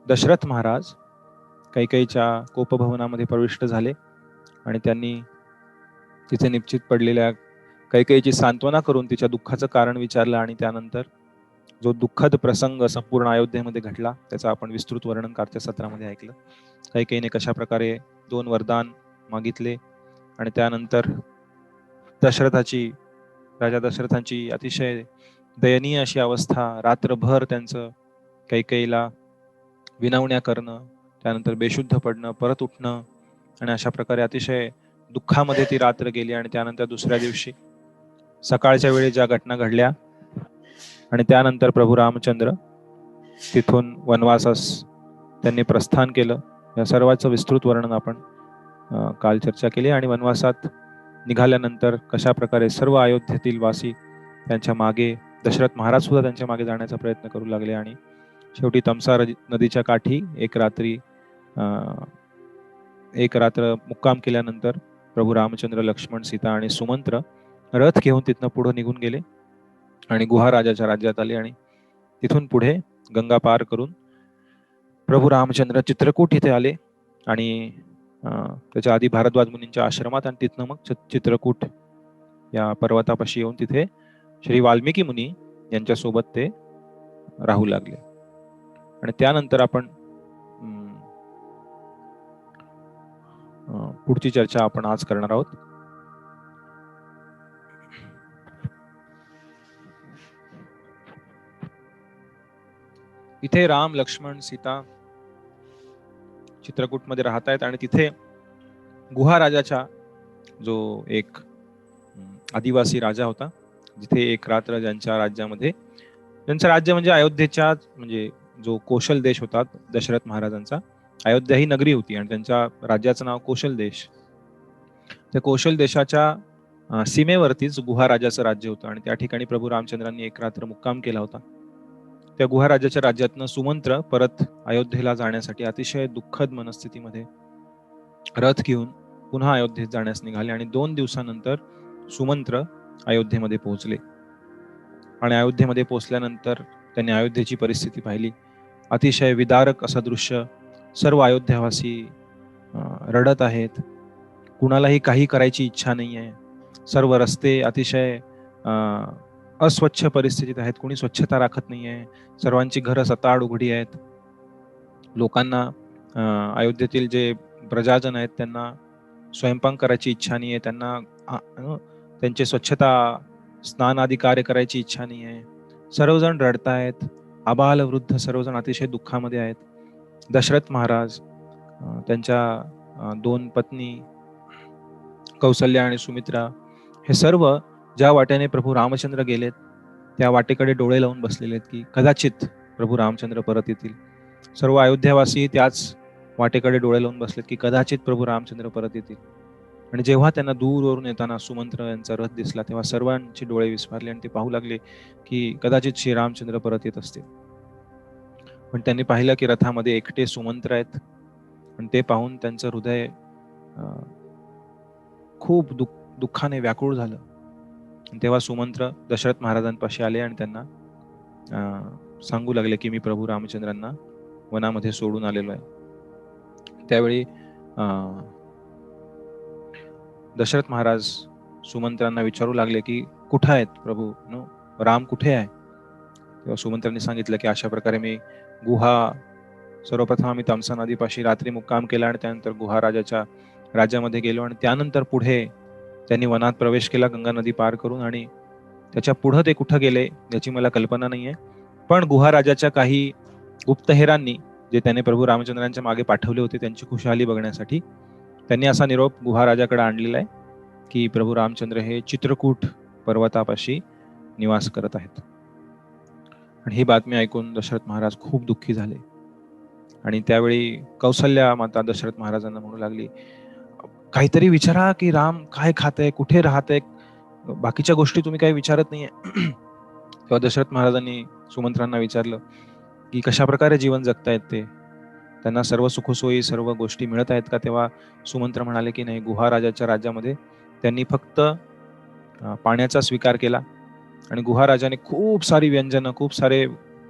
दशरथ महाराज कैकेयीच्या कोपभवनामध्ये प्रविष्ट झाले आणि त्यांनी तिथे निश्चित पडलेल्या कैकेयीची सांत्वना करून तिच्या दुःखाचं कारण विचारलं आणि त्यानंतर जो दुःखद प्रसंग संपूर्ण अयोध्येमध्ये घडला त्याचा आपण विस्तृत वर्णन कारच्या सत्रामध्ये ऐकलं. कैकेयीने कशा प्रकारे 2 वरदान मागितले आणि त्यानंतर राजा दशरथांची अतिशय दयनीय अशी अवस्था, रात्रभर त्यांचं कैकेयीला विनवण्या करणं, त्यानंतर बेशुद्ध पडणं, परत उठणं आणि अशा प्रकारे अतिशय दुःखामध्ये ती रात्र गेली. आणि त्यानंतर दुसऱ्या दिवशी सकाळच्या वेळी ज्या घटना घडल्या आणि त्यानंतर प्रभू रामचंद्र तिथून वनवासास त्यांनी प्रस्थान केलं, या सर्वांचं विस्तृत वर्णन आपण काल चर्चा केली. आणि वनवासात निघाल्यानंतर कशा प्रकारे सर्व अयोध्येतील वासी त्यांच्या मागे, दशरथ महाराज सुद्धा त्यांच्या मागे जाण्याचा प्रयत्न करू लागले आणि शेवटी तमसा नदीच्या काठी एक रात्र मुक्काम केल्यानंतर प्रभू रामचंद्र, लक्ष्मण, सीता आणि सुमंत्र रथ घेऊन तिथनं पुढे निघून गेले आणि गुहा राजाच्या राज्यात आले. आणि तिथून पुढे गंगा पार करून प्रभू रामचंद्र चित्रकूट इथे आले आणि त्याच्या आधी भारद्वाज मुनींच्या आश्रमात आणि तिथनं मग चित्रकूट या पर्वतापाशी येऊन तिथे श्री वाल्मिकी मुनी यांच्यासोबत ते राहू लागले. आणि त्यानंतर आपण पुढची चर्चा आपण आज करणार आहोत. इथे राम, लक्ष्मण, सीता चित्रकूटमध्ये राहत आहेत आणि तिथे गुहा राजाचा जो एक आदिवासी राजा होता, जिथे एक रात्र ज्यांच्या राज्यामध्ये, त्यांचं राज्य म्हणजे अयोध्येच्या म्हणजे जो कोशल देश होता दशरथ महाराजांचा, अयोध्या ही नगरी होती आणि त्यांच्या राज्याचं नाव कोशल देश. त्या कोशल देशाच्या सीमेवरतीच गुहा राजाचं राज्य होतं आणि त्या ठिकाणी प्रभू रामचंद्रांनी एक रात्र मुक्काम केला होता. त्या गुहा राजाच्या राज्यातनं सुमंत्र परत अयोध्येला जाण्यासाठी अतिशय दुःखद मनस्थितीमध्ये रथ घेऊन पुन्हा अयोध्येत जाण्यास निघाले आणि 2 दिवसानंतर सुमंत्र अयोध्येमध्ये पोहोचले. आणि अयोध्येमध्ये पोहोचल्यानंतर त्यांनी अयोध्येची परिस्थिती पाहिली. अतिशय विदारक असं दृश्य, सर्व अयोध्यावासी रडत आहेत, कुणालाही काही करायची इच्छा नाही आहे, सर्व रस्ते अतिशय अस्वच्छ परिस्थितीत आहेत, कोणी स्वच्छता राखत नाही आहे, सर्वांची घरं सताड उघडी आहेत, लोकांना अयोध्येतील जे प्रजाजन आहेत त्यांना स्वयंपाक करायची इच्छा नाही आहे, त्यांना त्यांचे स्वच्छता स्नान आदी कार्य करायची इच्छा नाही आहे, सर्वजण रडतायत, आबाल वृद्ध सर्वजण अतिशय दुःखामध्ये आहेत. दशरथ महाराज, त्यांच्या 2 पत्नी कौसल्या आणि सुमित्रा, हे सर्व ज्या वाटेने प्रभू रामचंद्र गेलेत त्या वाटेकडे डोळे लावून बसलेले आहेत की कदाचित प्रभू रामचंद्र परत येतील. सर्व अयोध्यावासी त्याच वाटेकडे डोळे लावून बसलेत की कदाचित प्रभू रामचंद्र परत येतील. आणि जेव्हा त्यांना दूरवरून येताना सुमंत्र यांचा रथ दिसला तेव्हा सर्वांचे डोळे विस्फारले आणि ते पाहू लागले की कदाचित श्रीरामचंद्र परत येत असतील. पण त्यांनी पाहिलं की रथामध्ये एकटे सुमंत्र आहेत आणि ते पाहून त्यांचं हृदय खूप दुःखाने व्याकुळ झालं. तेव्हा सुमंत्र दशरथ महाराजांपाशी आले आणि त्यांना सांगू लागले की मी प्रभू रामचंद्रांना वनामध्ये सोडून आलेलो आहे. त्यावेळी दशरथ महाराज सुमंत्रांना विचारू लागले की कुठे आहेत प्रभू, राम कुठे आहे? तेव्हा सुमंत्रांनी सांगितलं की अशा प्रकारे मी सर्वप्रथम आम्ही तमसा नदीपाशी रात्री मुक्काम केला आणि त्यानंतर गुहा राजाच्या राज्यामध्ये गेलो आणि त्यानंतर पुढे त्यांनी वनात प्रवेश केला गंगा नदी पार करून आणि त्याच्या पुढे ते कुठं गेले याची मला कल्पना नाहीये. पण गुहा राजाच्या काही गुप्तहेरांनी जे त्याने प्रभू रामचंद्रांच्या मागे पाठवले होते त्यांची खुशाली बघण्यासाठी त्यांनी असा निरोप गुहा राजाकडे आणलेला आहे की प्रभू रामचंद्र हे चित्रकूट पर्वतापाशी निवास करत आहेत. आणि ही बातमी ऐकून दशरथ महाराज खूप दुःखी झाले आणि त्यावेळी कौसल्या माता दशरथ महाराजांना म्हणू लागली काहीतरी विचारा की राम काय खातंय, कुठे राहतंय, बाकीच्या गोष्टी तुम्ही काही विचारत नाहीये. तेव्हा दशरथ महाराजांनी सुमंत्रांना विचारलं की कशा प्रकारे जीवन जगतायत ते, त्यांना सर्व सुखसोयी सर्व गोष्टी मिळत आहेत का? तेव्हा सुमंत्र म्हणाले की नाही, गुहा राजाच्या राज्यामध्ये त्यांनी फक्त पाण्याचा स्वीकार केला आणि गुहा राजाने खूप सारी व्यंजनं खूप सारे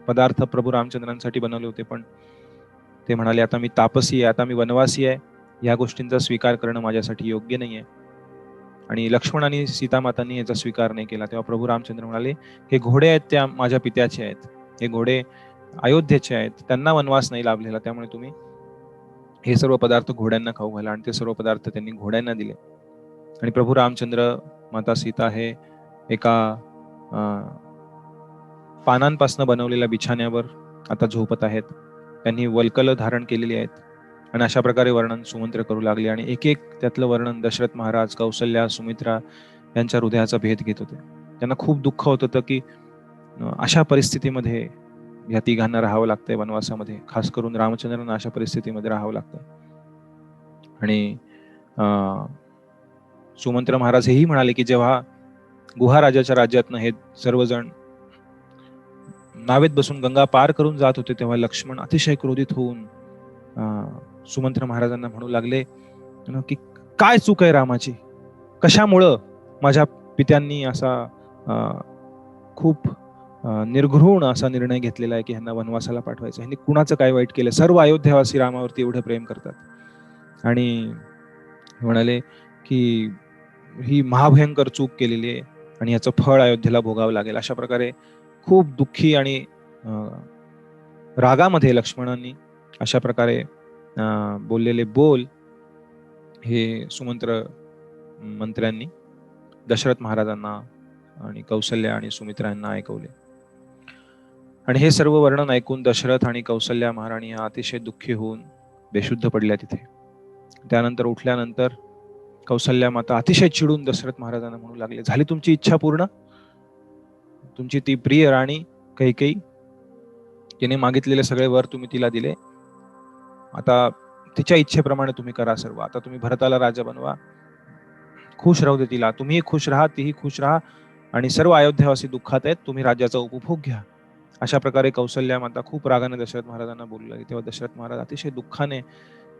पदार्थ प्रभू रामचंद्रांसाठी बनवले होते, पण ते म्हणाले, आता मी तापसी आहे, आता मी वनवासी आहे, या गोष्टींचा स्वीकार करणं माझ्यासाठी योग्य नाही आहे. आणि लक्ष्मण आणि सीतामातांनी याचा स्वीकार नाही केला. तेव्हा प्रभू रामचंद्र म्हणाले, हे घोडे आहेत त्या माझ्या पित्याचे आहेत, हे घोडे अयोध्येचे आहेत, त्यांना वनवास नाही लाभलेला, त्यामुळे तुम्ही हे सर्व पदार्थ घोड्यांना खाऊ घाला. आणि ते सर्व पदार्थ त्यांनी घोड्यांना दिले. आणि प्रभू रामचंद्र, माता सीता हे एका पानांपासून बनवलेल्या बिछाण्यावर आता झोपत आहेत. त्यांनी वल्कल धारण केलेली आहेत. आणि अशा प्रकारे वर्णन सुमंत्र करू लागले. आणि एक एक त्यातलं वर्णन दशरथ महाराज, कौसल्या, सुमित्रा यांच्या हृदयाचा भेद घेत होते. त्यांना खूप दुःख होत होतं की अशा परिस्थितीमध्ये या तिघांना राहावं लागतंय वनवासामध्ये, खास करून रामचंद्रांना अशा परिस्थितीमध्ये राहावं लागतं. आणि सुमंत्र महाराज हेही म्हणाले की जेव्हा गुहा राजाच्या राज्यातनं हे सर्वजण नावेत बसून गंगा पार करून जात होते, तेव्हा लक्ष्मण अतिशय क्रोधित होऊन सुमंत्र महाराजांना म्हणू लागले की काय चूक आहे रामाची, कशामुळं माझ्या पित्यांनी असा खूप निर्घृण असा निर्णय घेतलेला आहे की ह्यांना वनवासाला पाठवायचं. ह्यांनी कुणाचं काय वाईट केलं? सर्व अयोध्यावासी रामावरती एवढं प्रेम करतात. आणि म्हणाले की ही महाभयंकर चूक केलेली आहे आणि याचं फळ अयोध्येला भोगावं लागेल. अशा प्रकारे खूप दुःखी आणि रागामध्ये लक्ष्मणांनी अशा प्रकारे बोललेले बोल हे सुमंत्र मंत्र्यांनी दशरथ महाराजांना आणि कौसल्या आणि सुमित्रा यांना ऐकवले. आणि हे सर्व वर्णन ऐकून दशरथ आणि कौसल्या महाराणी या अतिशय दुःखी होऊन बेशुद्ध पडल्या तिथे. त्यानंतर उठल्यानंतर कौसल्या माता अतिशय चिडून दशरथ महाराजांना म्हणू लागले, झाली तुमची इच्छा पूर्ण? तुमची ती प्रिय राणी कैकेयी, तिने मागितलेले सगळे वर तुम्ही तिला दिले, आता तिच्या इच्छेप्रमाणे तुम्ही करा सर्व. आता तुम्ही भरताला राजा बनवा, खुश राहू दे तिला, तुम्ही खुश राहा, तीही खुश राहा, आणि सर्व अयोध्यावासी दुःखात आहेत, तुम्ही राज्याचा उपभोग घ्या. अशा प्रकारे कौसल्या माता खूप रागाने दशरथ महाराजांना बोलू लागली. तेव्हा दशरथ महाराज अतिशय दुःखाने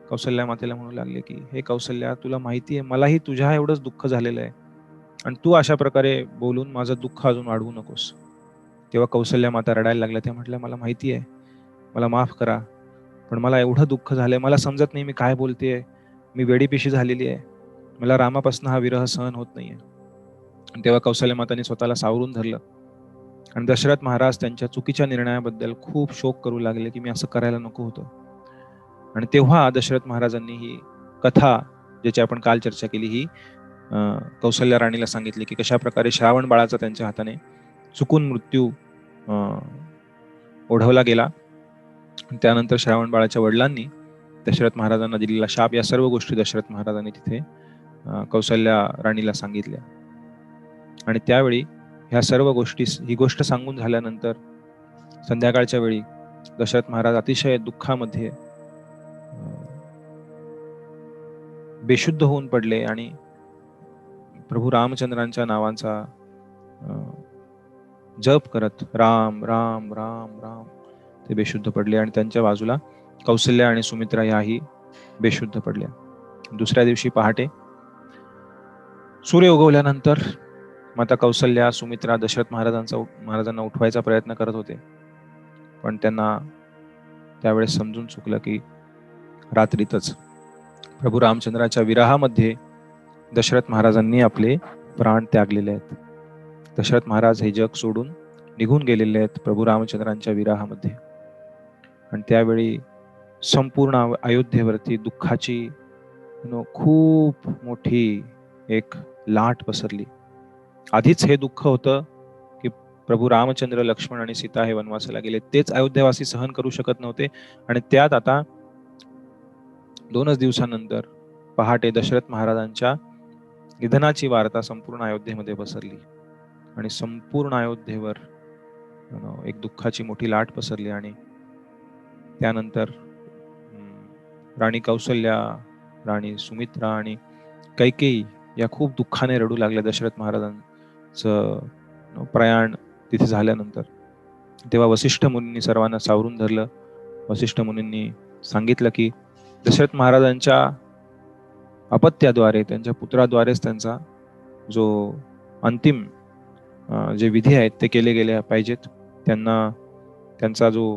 कौसल्या मातेला म्हणू लागले की हे कौसल्या, तुला माहिती आहे मलाही तुझ्या एवढंच दुःख झालेलं आहे, आणि तू अशा प्रकारे बोलून माझं दुःख अजून वाढवू नकोस. तेव्हा कौसल्या माता रडायला लागल्या. त्या म्हटल्या, मला माहिती आहे, मला माफ करा, पण मला एवढं दुःख झालंय, मला समजत नाही मी काय बोलतेय, मी वेडीपिशी झालेली आहे, मला रामापासून हा विरह सहन होत नाहीये. तेव्हा कौसल्या माताने स्वतःला सावरून धरलं. आणि दशरथ महाराज त्यांच्या चुकीच्या निर्णयाबद्दल खूप शोक करू लागले की मी असं करायला नको होतं. आणि तेव्हा दशरथ महाराजांनी ही कथा, ज्याची आपण काल चर्चा केली, ही कौसल्या राणीला सांगितली की कशा प्रकारे श्रावण बाळाचा त्यांच्या हाताने चुकून मृत्यू ओढवला गेला. त्यानंतर श्रावण बाळाच्या वडिलांनी दशरथ महाराजांना दिलेला शाप, या सर्व गोष्टी दशरथ महाराजांनी तिथे कौसल्या राणीला सांगितल्या. आणि त्यावेळी ह्या सर्व गोष्टी, ही गोष्ट सांगून झाल्यानंतर संध्याकाळच्या वेळी दशरथ महाराज अतिशय दुःखामध्ये बेशुद्ध होऊन पडले आणि प्रभू रामचंद्रांच्या नावांचा जप करत राम राम राम राम ते बेशुद्ध पडले. आणि त्यांच्या बाजूला कौसल्या आणि सुमित्रा याही बेशुद्ध पडल्या. दुसऱ्या दिवशी पहाटे सूर्य उगवल्यानंतर माता कौसल्या, सुमित्रा दशरथ महाराजांना उठवायचा प्रयत्न करत होते, पण त्यांना त्यावेळेस समजून चुकलं की रात्रीतच प्रभू रामचंद्राच्या विरहामध्ये दशरथ महाराजांनी आपले प्राण त्यागलेले आहेत. दशरथ महाराज हे जग सोडून निघून गेलेले आहेत प्रभू रामचंद्रांच्या विरहामध्ये. आणि त्यावेळी संपूर्ण अयोध्येवरती दुःखाची खूप मोठी एक लाट पसरली. आधीच हे दुःख होतं की प्रभू रामचंद्र, लक्ष्मण आणि सीता हे वनवासाला गेले, तेच अयोध्यावासी सहन करू शकत नव्हते. आणि त्यात आता 2च दिवसानंतर पहाटे दशरथ महाराजांच्या निधनाची वार्ता संपूर्ण अयोध्येमध्ये पसरली आणि संपूर्ण अयोध्येवर एक दुःखाची मोठी लाट पसरली. आणि त्यानंतर राणी कौसल्या, राणी सुमित्रा आणि कैकेयी या खूप दुःखाने रडू लागल्या दशरथ महाराजांचं प्रयाण तिथे झाल्यानंतर. तेव्हा वसिष्ठ मुनींनी सर्वांना सावरून धरलं. वसिष्ठ मुनींनी सांगितलं की दशरथ महाराजांच्या अपत्याद्वारे, त्यांच्या पुत्राद्वारेच त्यांचा जो अंतिम जे विधी आहेत ते केले गेले पाहिजेत. त्यांना त्यांचा जो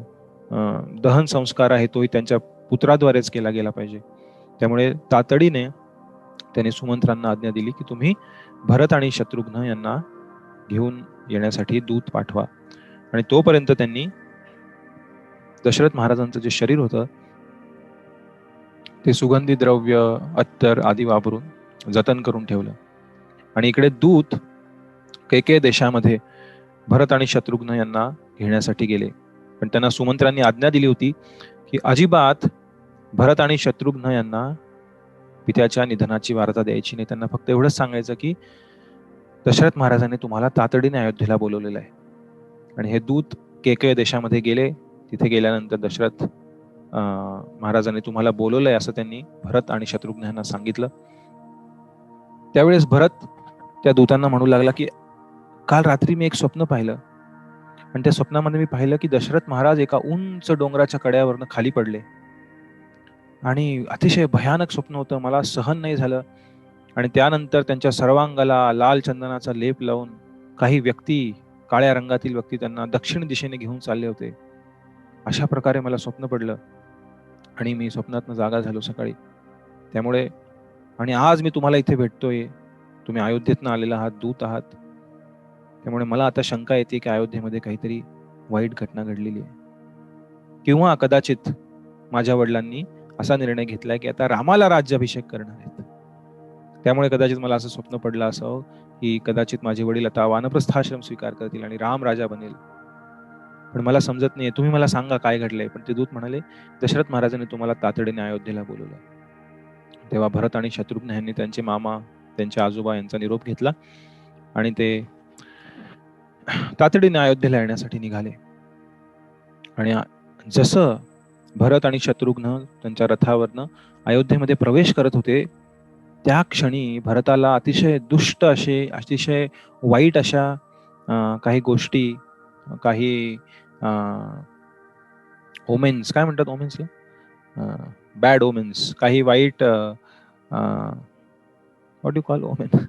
दहन संस्कार आहे तोही त्यांच्या पुत्राद्वारेच केला गेला पाहिजे. त्यामुळे तातडीने त्याने सुमंत्रांना आज्ञा दिली की तुम्ही भरत आणि शत्रुघ्न यांना घेऊन येण्यासाठी दूत पाठवा. आणि तोपर्यंत त्यांनी दशरथ महाराजांचं जे शरीर होतं ते सुगंधी द्रव्य, अत्तर आदी वापरून जतन करून ठेवलं. आणि इकडे दूत कैकेय देशामध्ये भरत आणि शत्रुघ्न यांना घेण्यासाठी गेले. पण त्यांना सुमंत्रांनी आज्ञा दिली होती की अजिबात भरत आणि शत्रुघ्न यांना पित्याच्या निधनाची वार्ता द्यायची नाही. त्यांना फक्त एवढंच सांगायचं की दशरथ महाराजांनी तुम्हाला तातडीने अयोध्येला बोलवलेलं आहे. आणि हे दूत कैकेय देशामध्ये गेले. तिथे गेल्यानंतर दशरथ महाराजांनी तुम्हाला बोलवलंय असं त्यांनी भरत आणि शत्रुघ्न यांना सांगितलं. त्यावेळेस भरत त्या दूतांना म्हणू लागला की काल रात्री मी एक स्वप्न पाहिलं आणि त्या स्वप्नामध्ये मी पाहिलं की दशरथ महाराज एका उंच डोंगराच्या कड्यावरनं खाली पडले आणि अतिशय भयानक स्वप्न होतं. मला सहन नाही झालं. आणि त्यानंतर त्यांच्या सर्वांगाला लाल चंदनाचा लेप लावून काही व्यक्ती, काळ्या रंगातील व्यक्ती त्यांना दक्षिण दिशेने घेऊन चालले होते. अशा प्रकारे मला स्वप्न पडलं आणि मी स्वप्नातनं जागा झालो सकाळी. त्यामुळे आणि आज मी तुम्हाला इथे भेटतोय. तुम्ही अयोध्येतनं आलेला आहात, दूत आहात. त्यामुळे मला आता शंका येते की अयोध्येमध्ये काहीतरी वाईट घटना घडलेली आहे किंवा कदाचित माझ्या वडिलांनी असा निर्णय घेतलाय की आता रामाला राज्याभिषेक करणार आहेत. त्यामुळे कदाचित मला असं स्वप्न पडलं असावं की कदाचित माझे वडील आता वानप्रस्थाश्रम स्वीकार करतील आणि राम राजा बनेल. पण मला समजत नाहीये. तुम्ही मला सांगा काय घडलंय. पण ते दूत म्हणाले दशरथ महाराजांनी तुम्हाला तातडीने अयोध्येला बोलवलं. तेव्हा भरत आणि शत्रुघ्न यांनी त्यांचे मामा, त्यांचे आजोबा यांचा निरोप घेतला आणि ते तातडीने अयोध्येला येण्यासाठी निघाले. आणि जसं भरत आणि शत्रुघ्न त्यांच्या रथावरनं अयोध्येमध्ये प्रवेश करत होते त्या क्षणी भरताला अतिशय दुष्ट असे, अतिशय वाईट अशा काही गोष्टी, काही ओमेन्स, काय म्हणतात ओमेन्सला, बॅड ओमेन्स, काही वाईट, व्हॉट यू कॉल ओमेन,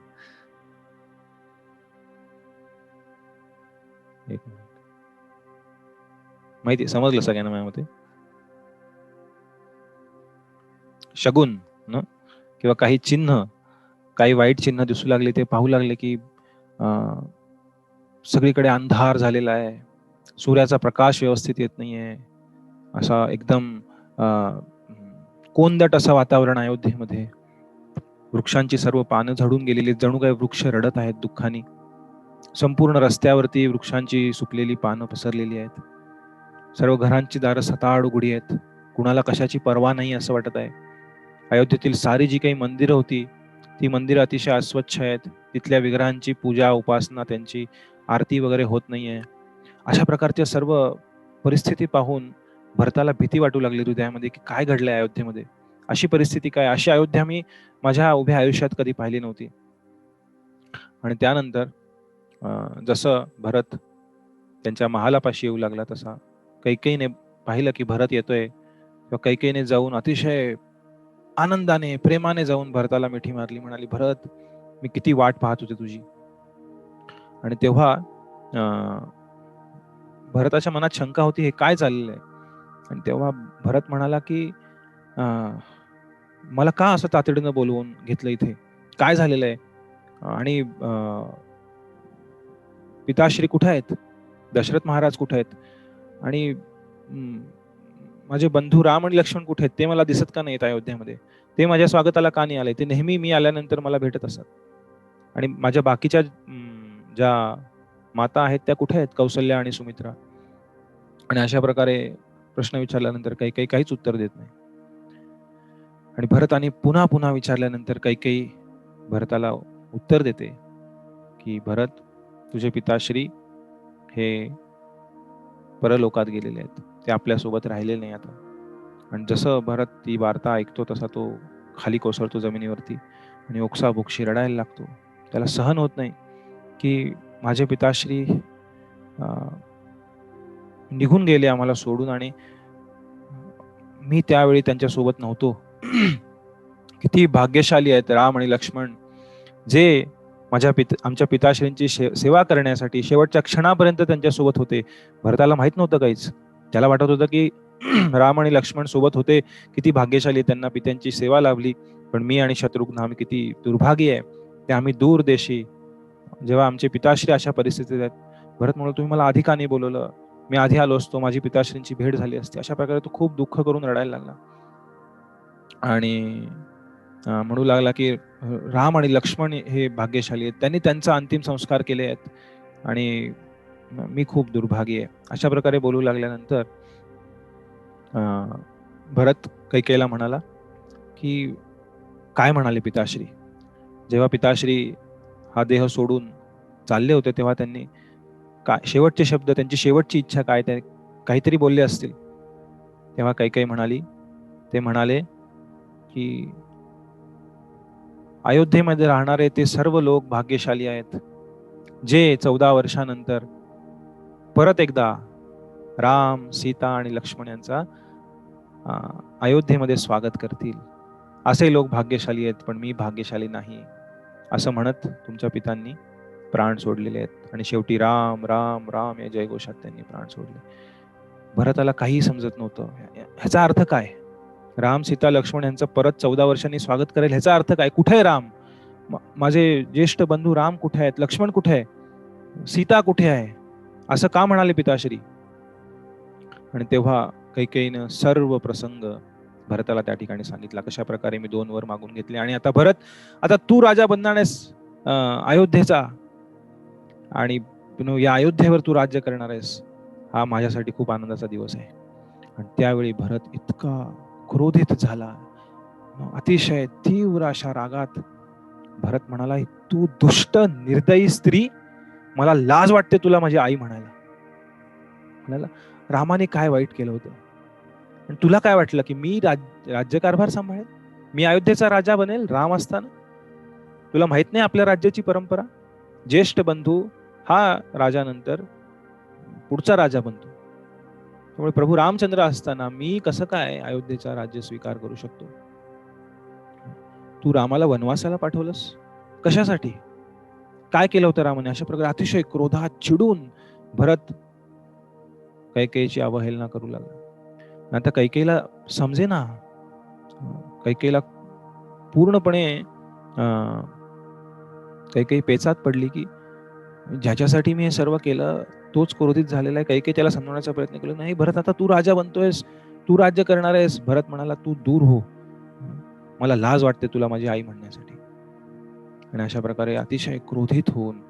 माहिती समजलं सगळ्यांना माझ्या मते, शगुन न, किंवा काही चिन्ह, काही वाईट चिन्ह दिसू लागले. ते पाहू लागले की सगळीकडे अंधार झालेला आहे, सूर्याचा प्रकाश व्यवस्थित येत नाहीये, असा एकदम कोंदट असं वातावरण अयोध्येमध्ये. वृक्षांची सर्व पानं झडून गेलेली, जणू काही वृक्ष रडत आहेत दुःखाने. संपूर्ण रस्त्यावरती वृक्षांची सुकलेली पानं पसरलेली आहेत. सर्व घरांची दारं सताड उघडी आहेत. कुणाला कशाची पर्वा नाही असं वाटत आहे. अयोध्येतील सारी जी काही मंदिरं होती ती मंदिरं अतिशय अस्वच्छ आहेत. तिथल्या विग्रहांची पूजा, उपासना, त्यांची आरती वगैरे होत नाहीये. अशा प्रकारच्या सर्व परिस्थिती पाहून भरताला भीती वाटू लागली हृदयामध्ये की काय घडलंय अयोध्येमध्ये. अशी परिस्थिती काय, अशी अयोध्या मी माझ्या उभ्या आयुष्यात कधी पाहिली नव्हती. आणि त्यानंतर जसं भरत त्यांच्या महालापाशी येऊ लागला तसा कैकेयीने पाहिलं की भरत येतोय. कैकेयीने जाऊन अतिशय आनंदाने, प्रेमाने जाऊन भरताला मिठी मारली. म्हणाली, भरत, मी किती वाट पाहत होते तुझी. आणि तेव्हा भरताच्या मनात शंका होती, हे काय चाललेलं आहे. आणि तेव्हा भरत म्हणाला की मला का असं तातडीनं बोलवून घेतलं इथे, काय झालेलं आहे. आणि पिताश्री कुठे आहेत, दशरथ महाराज कुठे आहेत, आणि माझे बंधू राम आणि लक्ष्मण कुठे आहेत, ते मला दिसत का नाहीत अयोध्येमध्ये, ते माझ्या स्वागताला का नाही आले, ते नेहमी मी आल्यानंतर मला भेटत असतात. आणि माझ्या बाकीच्या ज्या माता आहेत त्या कुठे आहेत, कौसल्या आणि सुमित्रा. आणि अशा प्रकारे प्रश्न विचारल्यानंतर काही काहीच उत्तर देत नाही. आणि भरताने पुन्हा पुन्हा विचारल्यानंतर काही भरताला उत्तर देते की भरत, तुझे पिताश्री हे परलोकात गेलेले आहेत, ते आपल्यासोबत राहिलेले नाही आता. आणि जसं भरत ती वार्ता ऐकतो तसा तो खाली कोसळतो जमिनीवरती आणि ओक्साबोक्शी रडायला लागतो. त्याला सहन होत नाही की माझे पिताश्री निघून गेले आम्हाला सोडून आणि मी त्यावेळी त्यांच्या सोबत नव्हतो. किती भाग्यशाली आहेत राम आणि लक्ष्मण, जे आमच्या पिताश्रींची सेवा करण्यासाठी शेवटच्या क्षणापर्यंत त्यांच्या सोबत होते. भरताला माहित नव्हतं काहीच. त्याला वाटत होतं की राम आणि लक्ष्मण सोबत होते, किती भाग्यशाली, त्यांना पित्यांची सेवा लाभली. पण मी आणि शत्रुघ्न आम्ही किती दुर्भागी आहे, ते आम्ही दूर देशी, जेव्हा आमचे पिताश्री अशा परिस्थितीत आहेत. भरत म्हणून तुम्ही मला आधी का नाही बोलवलं, मी आधी आलो असतो, माझी पिताश्रींची भेट झाली असती. अशा प्रकारे तो खूप दुःख करून रडायला लागला आणि म्हणू लागला की राम आणि लक्ष्मण हे भाग्यशाली आहेत, त्यांनी त्यांचा अंतिम संस्कार केले आहेत आणि मी खूप दुर्भागी आहे. अशा प्रकारे बोलू लागल्यानंतर भरत कैकेयीला म्हणाला की काय म्हणाले पिताश्री. जेव्हा पिताश्री हा देह सोडून चालले होते तेव्हा त्यांनी काय शेवटचे शब्द, त्यांची शेवटची इच्छा काय, ते काहीतरी बोलले असतील. तेव्हा कैकेयी म्हणाली, ते म्हणाले की अयोध्येमध्ये राहणारे ते सर्व लोक भाग्यशाली आहेत, जे 14 वर्षानंतर परत एकदा राम, सीता आणि लक्ष्मण यांचा अयोध्येमध्ये स्वागत करतील. असे लोक भाग्यशाली आहेत, पण मी भाग्यशाली नाही, असं म्हणत तुमच्या पितांनी प्राण सोडलेले आहेत. आणि शेवटी राम राम राम या जयघोषात त्यांनी प्राण सोडले. भरताला काही समजत नव्हतं, ह्याचा अर्थ काय. राम, सीता, लक्ष्मण यांचं परत 14 वर्षांनी स्वागत करेल, ह्याचा अर्थ काय. कुठे आहे राम, माझे ज्येष्ठ बंधू राम कुठे आहेत, लक्ष्मण कुठे आहे, सीता कुठे आहे, असं का म्हणाले पिताश्री. आणि तेव्हा कैकेयीनं सर्व प्रसंग भरताला त्या ठिकाणी सांगितला, कशा प्रकारे मी 2 वर मागून घेतले आणि आता भरत, आता तू राजा बनणार आहेस अयोध्येचा, आणि या अयोध्येवर तू राज्य करणार आहेस, हा माझ्यासाठी खूप आनंदाचा दिवस आहे. आणि त्यावेळी भरत इतका क्रोधित झाला, अतिशय तीव्र अशा रागात भरत म्हणाला, तू दुष्ट निर्दयी स्त्री, मला लाज वाटते तुला माझी आई म्हणायला. म्हणाला रामाने काय वाईट केलं होतं, आणि तुला काय वाटलं की मी राज्यकारभार सांभाळेल, मी अयोध्येचा राजा बनेल राम असताना. तुला माहित नाही आपल्या राज्याची परंपरा, ज्येष्ठ बंधू हा राजानंतर पुढचा राजा बनतो. त्यामुळे प्रभू रामचंद्र असताना मी कसं काय अयोध्येचा राज्य स्वीकार करू शकतो. तू रामाला वनवासाला पाठवलंस कशासाठी, काय केलं होतं रामाने. अशा प्रकारे अतिशय क्रोधात चिडून भरत कैकेयीची अवहेलना करू लागला. आता कैकेयीला समजेना, कैकेयीला पूर्णपणे कैकेयी पेचात पडली की ज्याच्यासाठी मी हे सर्व केलं तोच क्रोधित झालेला आहे. कैकेयी त्याला समजवण्याचा प्रयत्न केला, नाही भरत, आता तू राजा बनतोयस, तू राज्य करणार आहेस. भरत म्हणाला, तू दूर हो, मला लाज वाटते तुला माझी आई म्हणण्यासाठी. आणि अशा प्रकारे अतिशय क्रोधित होऊन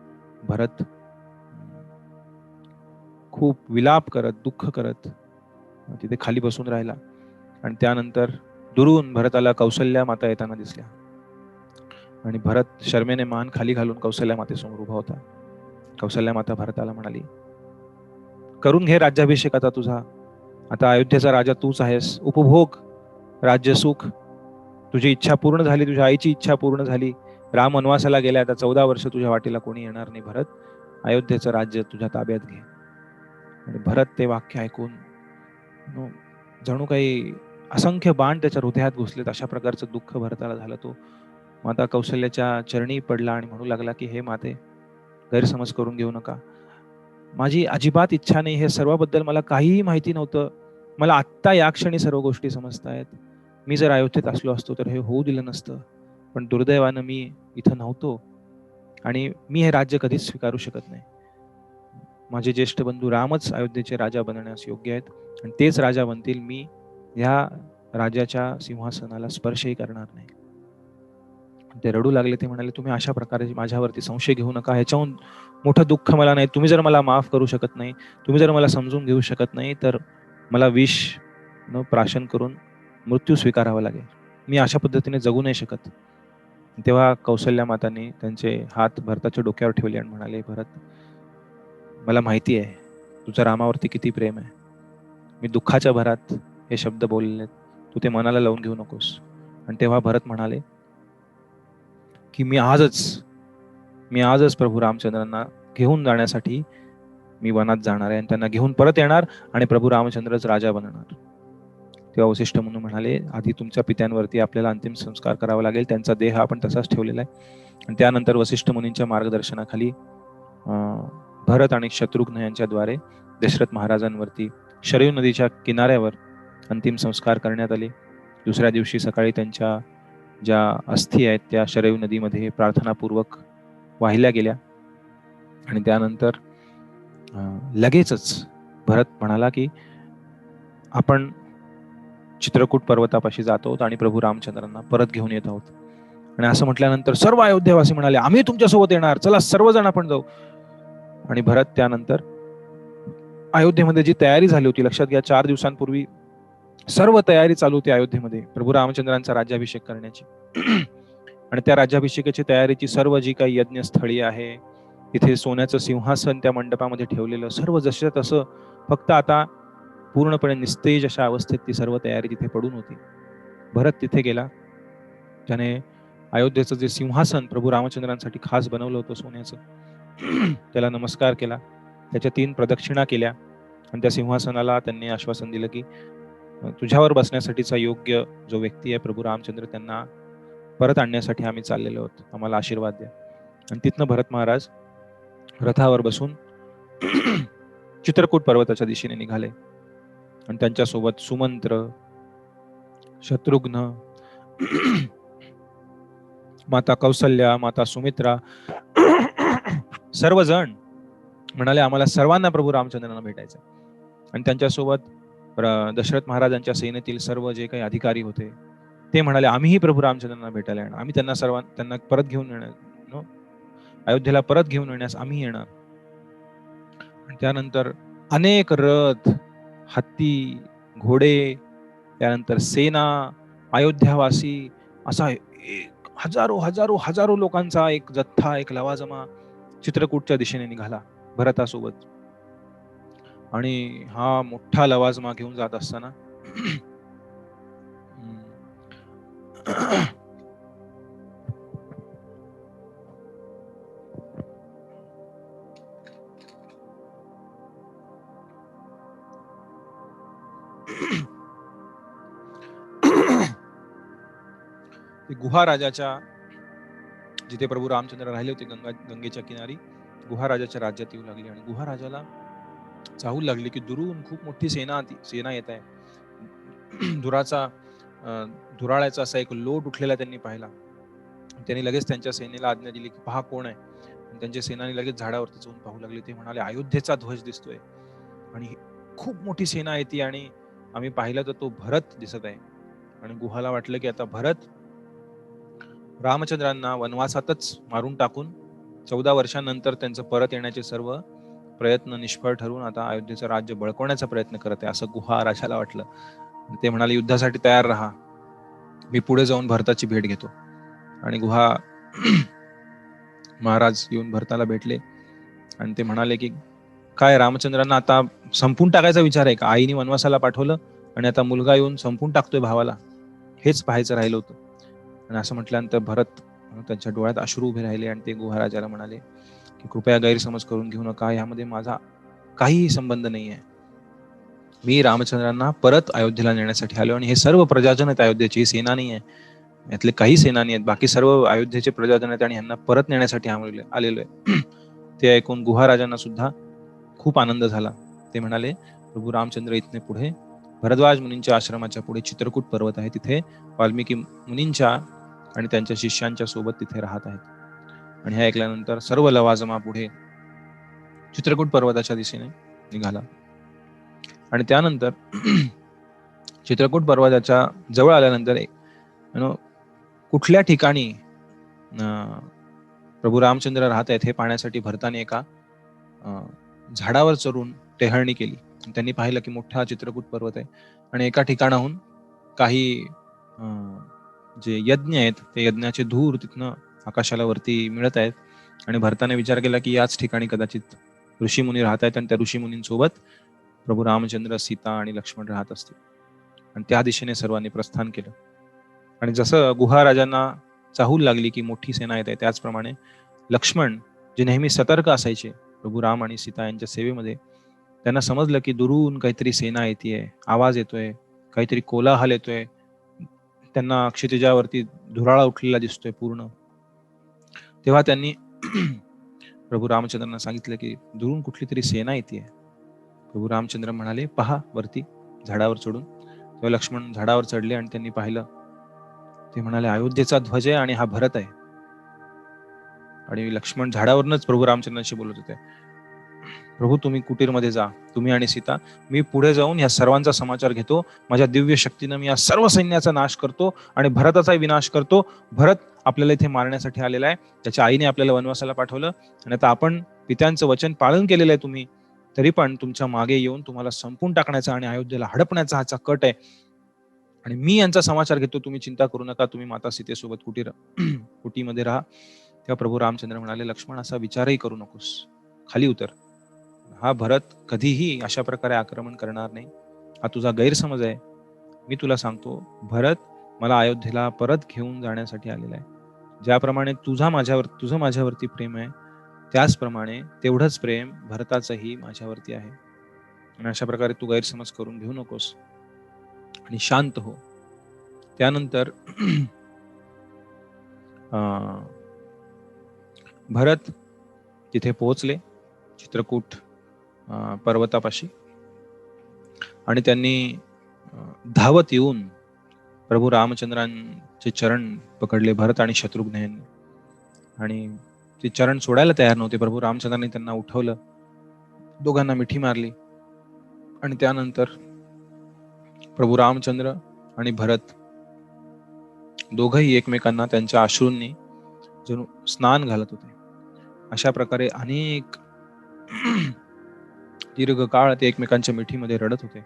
भरत खूप विलाप करत, दुःख करत तिथे खाली बसून राहिला. आणि त्यानंतर दुरून भरताला कौसल्या माता येताना दिसल्या, आणि भरत शर्मेने मान खाली घालून कौसल्या मातेसमोर उभा होता. कौसल्या माता भरताला म्हणाली, करून घे राज्याभिषेक आता तुझा, आता अयोध्येचा राजा तूच आहेस, उपभोग राज्य सुख, तुझी इच्छा पूर्ण झाली, तुझ्या आईची इच्छा पूर्ण झाली, राम वनवासाला गेला, आता 14 वर्ष तुझ्या वाटेला कोणी येणार नाही भरत, अयोध्येचं राज्य तुझ्या ताब्यात घे. आणि भरत ते वाक्य ऐकून जणू काही असंख्य बाण त्याच्या हृदयात घुसलेत, अशा प्रकारचं दुःख भरताला झालं. तो माता कौशल्याच्या चरणी पडला आणि म्हणू लागला की हे माते, गैरसमज करून घेऊ नका, माझी अजिबात इच्छा नाही, हे सर्वाबद्दल मला काहीही माहिती नव्हतं, मला आत्ता या क्षणी सर्व गोष्टी समजतायत. मी जर अयोध्येत असलो असतो तर हे होऊ दिलं नसतं, पण दुर्दैवानं मी इथं नव्हतो आणि मी हे राज्य कधीच स्वीकारू शकत नाही. माझे ज्येष्ठ बंधू रामच अयोध्येचे राजा बनण्यास योग्य आहेत, आणि तेच राजा बनतील, मी या राजाच्या सिंहासनाला स्पर्शही करणार नाही. ते रडू लागले. ते म्हणाले, तुम्ही अशा प्रकारे माझ्यावरती संशय घेऊ नका, ह्याच्याहून मोठं दुःख मला नाही. तुम्ही जर मला माफ करू शकत नाही, तुम्ही जर मला समजून घेऊ शकत नाही, तर मला विष प्राशन करून मृत्यू स्वीकारावा लागेल, मी अशा पद्धतीने जगू नाही शकत. तेव्हा कौसल्या मातांनी त्यांचे हात भरताच्या डोक्यावर ठेवले आणि म्हणाले, भरत, मला माहिती आहे तुझं रामावरती किती प्रेम आहे, मी दुःखाच्या भरात हे शब्द बोलले, तू ते मनाला लावून घेऊ नकोस. आणि तेव्हा भरत म्हणाले की मी आजच प्रभू रामचंद्रांना घेऊन जाण्यासाठी मी वनात जाणार आहे, आणि त्यांना घेऊन परत येणार, आणि प्रभू रामचंद्रच राजा बनणार. तेव्हा वसिष्ठ मुनी म्हणाले, आधी तुमच्या पित्यांवरती आपल्याला अंतिम संस्कार करावा लागेल, त्यांचा देह आपण तसाच ठेवलेला आहे. आणि त्यानंतर वसिष्ठ मुनींच्या मार्गदर्शनाखाली भरत आणि शत्रुघ्न यांच्याद्वारे दशरथ महाराजांवरती शरयू नदीच्या किनाऱ्यावर अंतिम संस्कार करण्यात आले. दुसऱ्या दिवशी सकाळी त्यांच्या ज्या अस्थी आहेत त्या शरयू नदीमध्ये प्रार्थनापूर्वक वाहिल्या गेल्या. आणि त्यानंतर लगेचच भरत म्हणाला की आपण चित्रकूट पर्वतापाशी जात आहोत आणि प्रभू रामचंद्रांना परत घेऊन येत आहोत. आणि असं म्हटल्यानंतर सर्व अयोध्यावासी म्हणाले, आम्ही तुमच्यासोबत येणार, चला सर्वजण आपण जाऊ. आणि भरत त्यानंतर अयोध्येमध्ये जी तयारी झाली होती, लक्षात घ्या 4 दिवसांपूर्वी सर्व तयारी चालू होती अयोध्येमध्ये प्रभू रामचंद्रांचा राज्याभिषेक करण्याची. आणि त्या राज्याभिषेकाची तयारीची सर्व जी काही यज्ञस्थळी आहे, तिथे सोन्याचं सिंहासन त्या मंडपामध्ये ठेवलेलं, सर्व जसं तसं, फक्त आता पूर्णपणे निस्तेज अशा अवस्थेत ती सर्व तयारी तिथे पडून होती. भरत तिथे गेला. त्याने अयोध्येचं जे सिंहासन प्रभू रामचंद्रांसाठी खास बनवलं होतं सोन्याचं, त्याला नमस्कार केला, त्याच्या 3 प्रदक्षिणा केल्या. आणि त्या सिंहासनाला त्यांनी आश्वासन दिलं की तुझ्यावर बसण्यासाठीचा योग्य जो व्यक्ती आहे प्रभू रामचंद्र, त्यांना परत आणण्यासाठी आम्ही चाललेलो आहोत, आम्हाला आशीर्वाद द्या. आणि तिथनं भरत महाराज रथावर बसून चित्रकूट पर्वताच्या दिशेने निघाले. आणि त्यांच्यासोबत सुमंत्र, शत्रुघ्न, माता कौसल्या, माता सुमित्रा, सर्वजण म्हणाले आम्हाला सर्वांना प्रभू रामचंद्रांना भेटायचं. आणि त्यांच्यासोबत दशरथ महाराजांच्या सेनेतील सर्व जे काही अधिकारी होते ते म्हणाले आम्हीही प्रभू रामचंद्रांना भेटायला येणार, आम्ही त्यांना परत घेऊन येणार, अयोध्येला परत घेऊन येण्यास आम्ही येणार. आणि त्यानंतर अनेक रथ, हत्ती, घोडे, त्यानंतर सेना, अयोध्यावासी, असा हजारो हजारो हजारो लोकांचा एक जथ्था, एक लवाजमा चित्रकूटच्या दिशेने निघाला भरतासोबत. आणि हा मोठा लवाजमा घेऊन जात असताना गुहा राजाच्या, जिथे प्रभू रामचंद्र राहिले होते गंगेच्या किनारी, गुहा राजाच्या राज्यात येऊ लागली. आणि गुहा राजाला चाहूल लागली की दुरून खूप मोठी सेना येत आहे. धुराळ्याचा असा एक लोट उठलेला त्यांनी पाहिला. त्यांनी लगेच त्यांच्या सेनेला आज्ञा दिली की पहा कोण आहे. त्यांच्या सेनानी लगेच झाडावरती जाऊन पाहू लागले. ते म्हणाले अयोध्येचा ध्वज दिसतोय आणि खूप मोठी सेना येते आणि आम्ही पाहिलं तर तो भरत दिसत आहे. आणि गुहाला वाटलं की आता भरत रामचंद्रांना वनवासातच मारून टाकून 14 वर्षांनंतर त्यांचं परत येण्याचे सर्व प्रयत्न निष्फळ ठरून आता अयोध्येचं राज्य बळकवण्याचा प्रयत्न करत आहे, असं गुहा राजाला वाटलं. ते म्हणाले युद्धासाठी तयार राहा, मी पुढे जाऊन भरताची भेट घेतो. आणि गुहा महाराज येऊन भरताला भेटले आणि ते म्हणाले की काय रामचंद्रांना आता संपून टाकायचा विचार आहे का? आईने वनवासाला पाठवलं आणि आता मुलगा येऊन संपून टाकतोय भावाला, हेच पाहायचं राहिलं होतं. आणि असं म्हटल्यानंतर भरत त्यांच्या डोळ्यात अश्रू उभे राहिले आणि ते गुहा राजाला म्हणाले की कृपया गैरसमज करून घेऊ नका, यामध्ये माझा काहीही संबंध नाही आहे. मी रामचंद्रांना परत अयोध्येला नेण्यासाठी आलो आणि हे सर्व प्रजाजन आहेत अयोध्येची, सेना नाही आहे, यातले काही सेनानी आहेत, बाकी सर्व अयोध्येचे प्रजाजन आहेत आणि यांना परत नेण्यासाठी आलेलो आहे. ते ऐकून गुहा राजांना सुद्धा खूप आनंद झाला. ते म्हणाले प्रभू रामचंद्र इथने पुढे भरद्वाज मुनींच्या आश्रमाच्या पुढे चित्रकूट पर्वत आहे, तिथे वाल्मिकी मुनींच्या आणि त्यांच्या शिष्यांच्या सोबत तिथे राहत आहेत. आणि हे ऐकल्यानंतर सर्व लवाजमा पुढे चित्रकूट पर्वताच्या दिशेने निघाला. आणि त्यानंतर चित्रकूट पर्वताच्या जवळ आल्यानंतर कुठल्या ठिकाणी प्रभू रामचंद्र राहत आहेत हे पाहण्यासाठी भरताने एका झाडावर चढून टेहळणी केली. त्यांनी पाहिलं की मोठा चित्रकूट पर्वत आहे आणि एका ठिकाणाहून काही जे यज्ञ आहेत ते यज्ञाचे धूर तिथनं आकाशाला वरती मिळत आहेत. आणि भरताने विचार केला की याच ठिकाणी कदाचित ऋषीमुनी राहत आहेत आणि त्या ऋषीमुनींसोबत प्रभू रामचंद्र, सीता आणि लक्ष्मण राहत असतील. आणि त्या दिशेने सर्वांनी प्रस्थान केलं. आणि जसं गुहा राजांना चाहूल लागली की मोठी सेना येत आहे, त्याचप्रमाणे लक्ष्मण जे नेहमी सतर्क असायचे प्रभू राम आणि सीता यांच्या सेवेमध्ये, त्यांना समजलं की दुरून काहीतरी सेना येतेय, आवाज येतोय, काहीतरी कोलाहल येतोय. त्यांना क्षितिजावरती धुराळा उठलेला दिसतोय पूर्ण. तेव्हा त्यांनी प्रभू रामचंद्रांना सांगितलं की दुरून कुठली तरी सेना येते. प्रभू रामचंद्र म्हणाले पहा वरती झाडावर चढून. तेव्हा लक्ष्मण झाडावर चढले आणि त्यांनी पाहिलं. ते म्हणाले, अयोध्येचा ध्वज आहे आणि हा भरत आहे. आणि लक्ष्मण झाडावरूनच प्रभू रामचंद्रांशी बोलत होते. प्रभू, तुम्ही कुटीरमध्ये जा, तुम्ही आणि सीता. मी पुढे जाऊन या सर्वांचा समाचार घेतो. माझ्या दिव्य शक्तीनं मी या सर्व सैन्याचा नाश करतो आणि भरताचाही विनाश करतो. भरत आपल्याला इथे मारण्यासाठी आलेला आहे. त्याच्या आईने आपल्याला वनवासाला पाठवलं आणि आता आपण पित्यांचं वचन पालन केलेलं आहे तुम्ही, तरी पण तुमच्या मागे येऊन तुम्हाला संपून टाकण्याचा आणि अयोध्येला हडपण्याचा हाचा कट आहे. आणि मी यांचा समाचार घेतो, तुम्ही चिंता करू नका. तुम्ही माता सीतेसोबत कुटीमध्ये राहा. तेव्हा प्रभू रामचंद्र म्हणाले, लक्ष्मण, असा विचारही करू नकोस, खाली उतर. हा भरत कधीही अशा प्रकारे आक्रमण करणार नाही. हा तुझा गैरसमज आहे. मी तुला सांगतो, भरत मला अयोध्येला परत घेऊन जाण्यासाठी आलेला आहे. ज्याप्रमाणे तुझं माझ्यावरती प्रेम आहे, त्याचप्रमाणे तेवढंच प्रेम भरताचंही माझ्यावरती आहे. आणि अशा प्रकारे तू गैरसमज करून घेऊ नकोस आणि शांत हो. त्यानंतर भरत तिथे पोहोचले, चित्रकूट पर्वतापाशी, आणि त्यांनी धावत येऊन प्रभू रामचंद्रांचे चरण पकडले, भरत आणि शत्रुघ्न यांनी. आणि ते चरण सोडायला तयार नव्हते. प्रभू रामचंद्रांनी त्यांना उठवलं, दोघांना मिठी मारली आणि त्यानंतर प्रभू रामचंद्र आणि भरत दोघंही एकमेकांना त्यांच्या अश्रूंनी जणू स्नान घालत होते. अशा प्रकारे अनेक दीर्घ काळ ते एकमेकांच्या मिठीमध्ये रडत होते.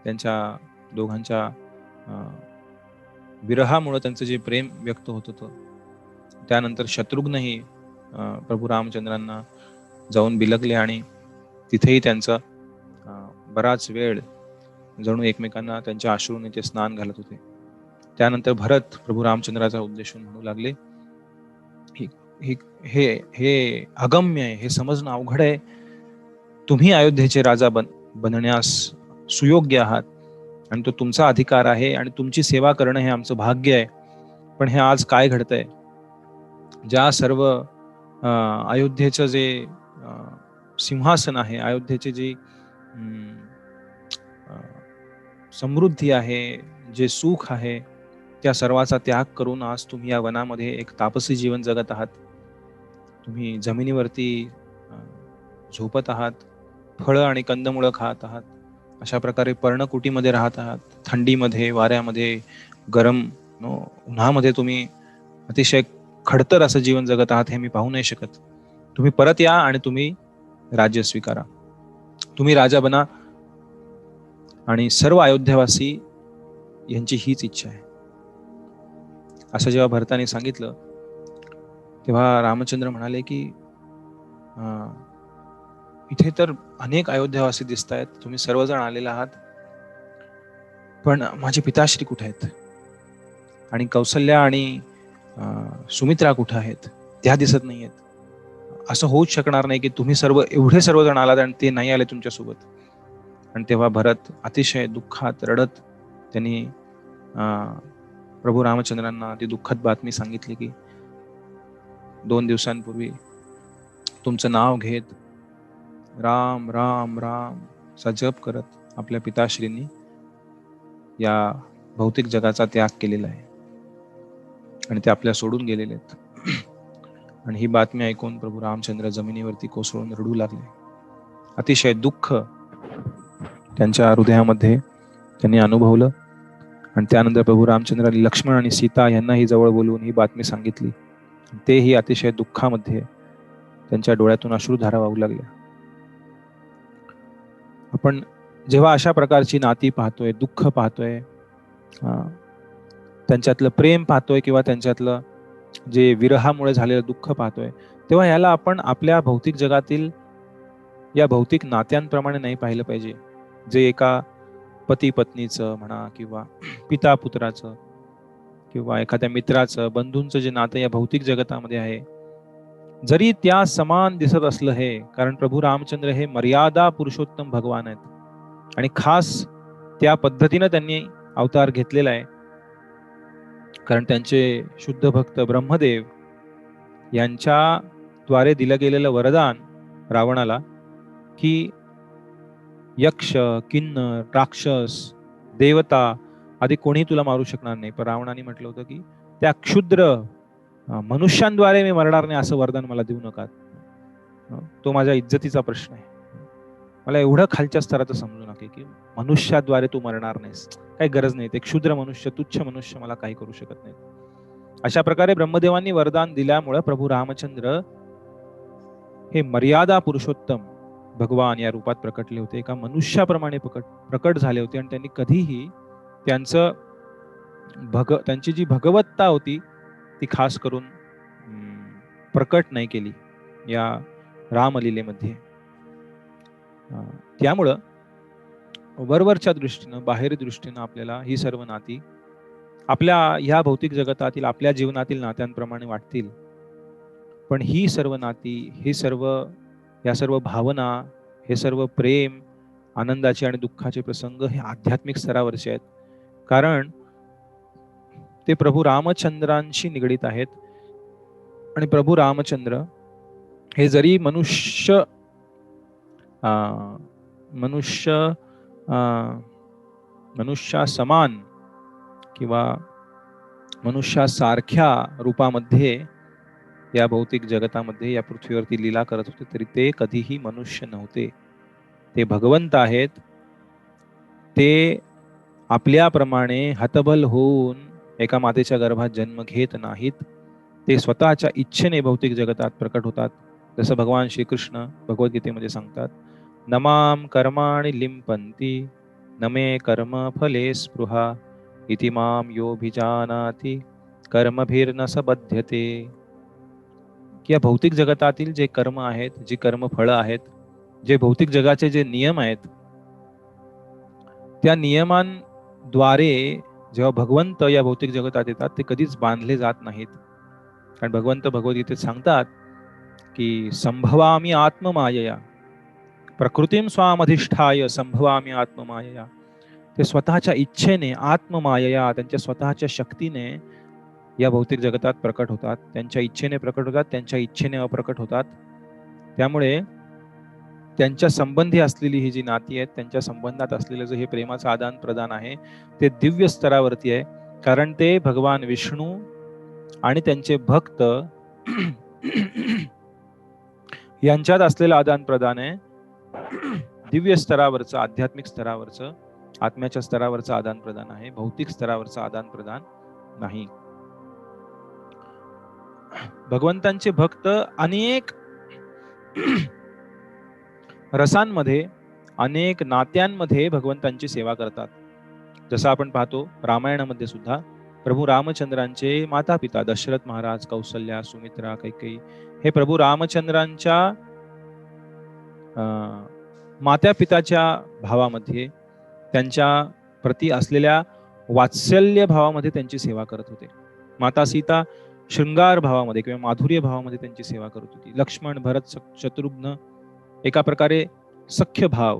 त्यांच्या दोघांच्या विरहामुळे त्यांचं जे प्रेम व्यक्त होत होतं. त्यानंतर शत्रुघ्नही प्रभू रामचंद्रांना जाऊन बिलगले आणि तिथेही त्यांचं बराच वेळ जणू एकमेकांना त्यांच्या अश्रूने ते स्नान घालत होते. त्यानंतर भरत प्रभू रामचंद्राचा उद्देशून म्हणू लागले, हे अगम्य आहे, हे समजणं अवघड आहे. तुम्ही अयोध्येचे राजा बनण्यास सुयोग्य आहात आणि तो तुमचा अधिकार आहे आणि तुमची सेवा करणं हे आमचं भाग्य आहे. पण हे आज काय घडतंय? ज्या सर्व अयोध्येचं जे सिंहासन आहे, अयोध्येचे जे समृद्धी आहे, जे सुख आहे, त्या सर्वाचा त्याग करून आज तुम्ही या वनामध्ये एक तापसी जीवन जगत आहात. तुम्ही जमिनीवरती झोपत आहात, फळं आणि कंदमुळं खात आहात. अशा प्रकारे पर्णकुटीमध्ये राहत आहात. थंडीमध्ये, वाऱ्यामध्ये, गरम उन्हामध्ये तुम्ही अतिशय खडतर असं जीवन जगत आहात. हे मी पाहू नाही शकत. तुम्ही परत या आणि तुम्ही राज्य स्वीकारा. तुम्ही राजा बना आणि सर्व अयोध्यावासी यांची हीच इच्छा आहे. असं जेव्हा भरताने सांगितलं, तेव्हा रामचंद्र म्हणाले की इथे तर अनेक अयोध्यावासी दिसत आहेत, तुम्ही सर्वजण आलेले आहात, पण माझे पिताश्री कुठे आहेत आणि कौसल्या आणि सुमित्रा कुठे आहेत? त्या दिसत नाहीयेत. असं होऊच शकणार नाही की तुम्ही एवढे सर्वजण आलात आणि ते नाही आले तुमच्यासोबत. आणि तेव्हा भरत अतिशय दुःखात रडत त्यांनी प्रभू रामचंद्रांना ती दुःखद बातमी सांगितली की 2 दिवसांपूर्वी तुमचं नाव घेत राम राम राम चा जप करत आपल्या पिताश्रींनी या भौतिक जगाचा त्याग केलेला आहे आणि ते आपल्या सोडून गेलेले आहेत. आणि ही बातमी ऐकून प्रभू रामचंद्र जमिनीवरती कोसळून रडू लागले. अतिशय दुःख त्यांच्या हृदयामध्ये त्यांनी अनुभवलं. आणि त्यानंतर प्रभू रामचंद्रांनी लक्ष्मण आणि सीता यांनाही जवळ बोलवून ही बातमी सांगितली. तेही अतिशय दुःखामध्ये त्यांच्या डोळ्यातून अश्रुधारा वाहू लागल्या. आपण जेव्हा अशा प्रकारची नाती पाहतोय, दुःख पाहतोय, त्यांच्यातलं प्रेम पाहतोय किंवा त्यांच्यातलं जे विरहामुळे झालेलं दुःख पाहतोय, तेव्हा याला आपण आपल्या भौतिक जगातील या भौतिक नात्यांप्रमाणे नाही पाहिलं पाहिजे, जे एका पती पत्नीचं म्हणा किंवा पिता पुत्राचं किंवा एखाद्या मित्राचं, बंधूंचं जे नातं या भौतिक जगतामध्ये आहे, जरी त्या समान दिसत असलं हे, कारण प्रभू रामचंद्र हे मर्यादा पुरुषोत्तम भगवान आहेत आणि खास त्या पद्धतीनं त्यांनी अवतार घेतलेला आहे. कारण त्यांचे शुद्ध भक्त ब्रह्मदेव यांच्या द्वारे दिलं गेलेलं वरदान रावणाला की यक्ष, किन्नर, राक्षस देवता आधी कोणीही तुला मारू शकणार नाही. पण रावणाने म्हटलं होतं की त्या क्षुद्र मनुष्यांद्वारे मी मरणार नाही असं वरदान मला देऊ नका. तो माझ्या इज्जतीचा प्रश्न आहे. मला एवढं खालच्या स्तराचं समजू नका की मनुष्याद्वारे तू मरणार नाहीस. काही गरज नाही. ते क्षुद्र मनुष्य, तुच्छ मनुष्य मला काही करू शकत नाही. अशा प्रकारे ब्रह्मदेवांनी वरदान दिल्यामुळे प्रभू रामचंद्र हे मर्यादा पुरुषोत्तम भगवान या रूपात प्रकटले होते. एका मनुष्याप्रमाणे प्रकट झाले होते आणि त्यांनी कधीही त्यांची जी भगवत्ता होती ती खास करून प्रकट नाही केली या रामलीलेमध्ये. त्यामुळं वरवरच्या दृष्टीनं, बाहेर दृष्टीनं आपल्याला ही सर्व नाती आपल्या ह्या भौतिक जगतातील आपल्या जीवनातील नात्यांप्रमाणे वाटतील, पण ही सर्व नाती, या सर्व भावना, हे सर्व प्रेम, आनंदाचे आणि दुःखाचे प्रसंग हे आध्यात्मिक स्तरावरचे आहेत. कारण ते प्रभू रामचंद्रांशी निगडीत आहेत. आणि प्रभू रामचंद्र हे जरी मनुष्या समान किंवा मनुष्यासारख्या रूपामध्ये या भौतिक जगतामध्ये या पृथ्वीवरती लीला करत होते, तरी ते कधीही मनुष्य नव्हते. ते भगवंत आहेत. ते आपल्याप्रमाणे हतबल होऊन एका मातेच्या गर्भात जन्म घेत नाहीत. ते स्वतःच्या इच्छेने भौतिक जगतात प्रकट होतात. जसं भगवान श्रीकृष्ण भगवद्गीतेमध्ये सांगतात, नमाम कर्माणि लिंपंती नमे कर्म फले स्पृहा इति माम योभिजानाति कर्मभिर्न सबध्यते. की या भौतिक जगतातील जे कर्म आहेत, जी कर्मफळं आहेत, जे भौतिक जगाचे जे नियम आहेत, त्या नियमांद्वारे जेव्हा भगवंत या भौतिक जगतात येतात ते कधीच बांधले जात नाहीत. कारण भगवंत भगवद्गीतेत सांगतात की संभवामी आत्ममायया प्रकृतीम स्वामधिष्ठाय संभवामी आत्ममायया. ते स्वतःच्या इच्छेने आत्ममायया, त्यांच्या स्वतःच्या शक्तीने या भौतिक जगतात प्रकट होतात. त्यांच्या इच्छेने प्रकट होतात, त्यांच्या इच्छेने अप्रकट होतात. त्यामुळे त्यांच्या संबंधी असलेली ही जी नाती आहेत, त्यांच्या संबंधात असलेलं जे हे प्रेमाचं आदान प्रदान आहे ते दिव्य स्तरावरती आहे. कारण ते भगवान विष्णू आणि त्यांचे भक्त यांच्यात असलेलं आदान प्रदान आहे. दिव्य स्तरावरचं, आध्यात्मिक स्तरावरचं, आत्म्याच्या स्तरावरचं आदान प्रदान आहे, भौतिक स्तरावरचं आदान प्रदान नाही. भगवंतांचे भक्त अनेक रसांमध्ये, अनेक नात्यांमध्ये भगवंतांची सेवा करतात. जसं आपण पाहतो रामायणामध्ये सुद्धा प्रभू रामचंद्रांचे माता पिता दशरथ महाराज, कौसल्या, सुमित्रा, कैकेयी हे प्रभू रामचंद्रांच्या माता पिताच्या भावामध्ये, त्यांच्या प्रती असलेल्या वात्सल्य भावामध्ये त्यांची सेवा करत होते. माता सीता शृंगार भावामध्ये किंवा माधुर्य भावामध्ये त्यांची सेवा करत होती. लक्ष्मण, भरत, शत्रुघ्न एका प्रकारे सख्य भाव,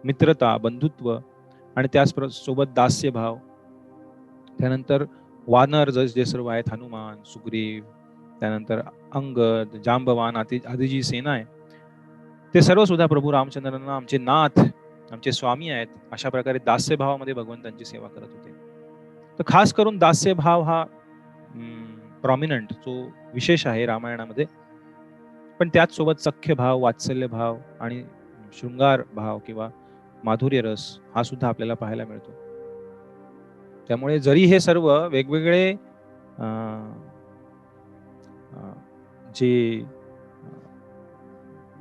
मित्रता, बंधुत्व आणि त्याचसोबत दास्य भाव. त्यानंतर वानर जे सर्व आहेत, हनुमान, सुग्रीव, त्यानंतर अंगद, जांबवान आदी जी सेना आहे, ते सर्व सुद्धा प्रभू रामचंद्रांना आमचे नाथ, आमचे स्वामी आहेत अशा प्रकारे दास्य भावामध्ये भगवंतांची सेवा करत होते. तर खास करून दास्य भाव हा प्रॉमिनंट, जो विशेष आहे रामायणामध्ये. पण त्याच सोबत सख्य भाव, वात्सल्य भाव आणि शृंगार भाव किंवा माधुर्य रस हा सुद्धा आपल्याला पाहायला मिळतो. त्यामुळे जरी हे सर्व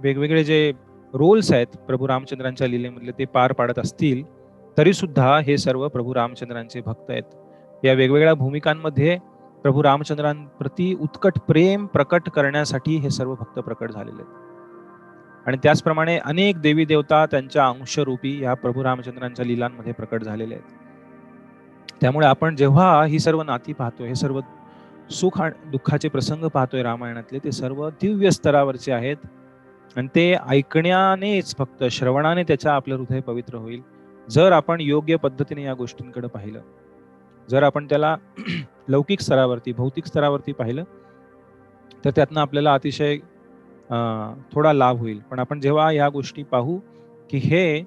वेगवेगळे जे रोल्स आहेत प्रभू रामचंद्रांच्या लीलेमधले ते पार पाडत असतील, तरी सुद्धा हे सर्व प्रभू रामचंद्रांचे भक्त आहेत. या वेगवेगळ्या भूमिकांमध्ये प्रभू रामचंद्रांप्रती उत्कट प्रेम प्रकट करण्यासाठी हे सर्व भक्त प्रकट झालेले आहेत. आणि त्याचप्रमाणे अनेक देवी देवता त्यांच्या अंशरूपी या प्रभू रामचंद्रांच्या लीलांमध्ये प्रकट झालेले आहेत. त्यामुळे आपण जेव्हा ही सर्व नाती पाहतोय, हे सर्व सुख आणि दुःखाचे प्रसंग पाहतोय रामायणातले, ते सर्व दिव्य स्तरावरचे आहेत. आणि ते ऐकण्यानेच, फक्त श्रवणाने त्याच्या आपलं हृदय पवित्र होईल. जर आपण योग्य पद्धतीने या गोष्टींकडे पाहिलं, जर आपण त्याला लौकिक स्तरावरती, भौतिक स्तरावरती पाहिलं, तर त्यातनं आपल्याला अतिशय थोडा लाभ होईल. पण आपण जेव्हा या गोष्टी पाहू की हे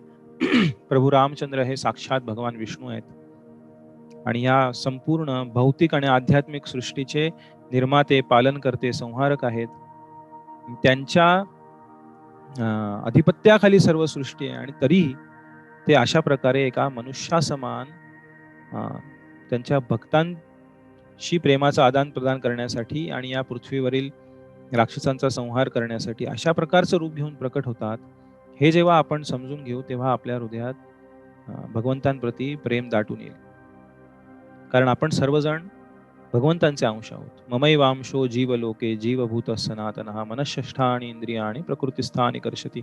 प्रभू रामचंद्र हे साक्षात भगवान विष्णू आहेत आणि या संपूर्ण भौतिक आणि आध्यात्मिक सृष्टीचे निर्माते, पालनकर्ते, संहारक आहेत. त्यांच्या अधिपत्याखाली सर्व सृष्टी आहे आणि तरीही ते अशा प्रकारे एका मनुष्यासमान त्यांच्या भक्तांशी प्रेमाचं आदान प्रदान करण्यासाठी आणि या पृथ्वीवरील राक्षसांचा संहार करण्यासाठी अशा प्रकारचं रूप घेऊन प्रकट होतात. हे जेव्हा आपण समजून घेऊ तेव्हा आपल्या हृदयात भगवंतांप्रती प्रेम दाटून येईल. कारण आपण सर्वजण भगवंतांचे अंश आहोत. ममैवांशो जीवलोके जीवभूत सनातनः मनःषष्ठानि इंद्रियाणि प्रकृतिस्थानि कर्षति.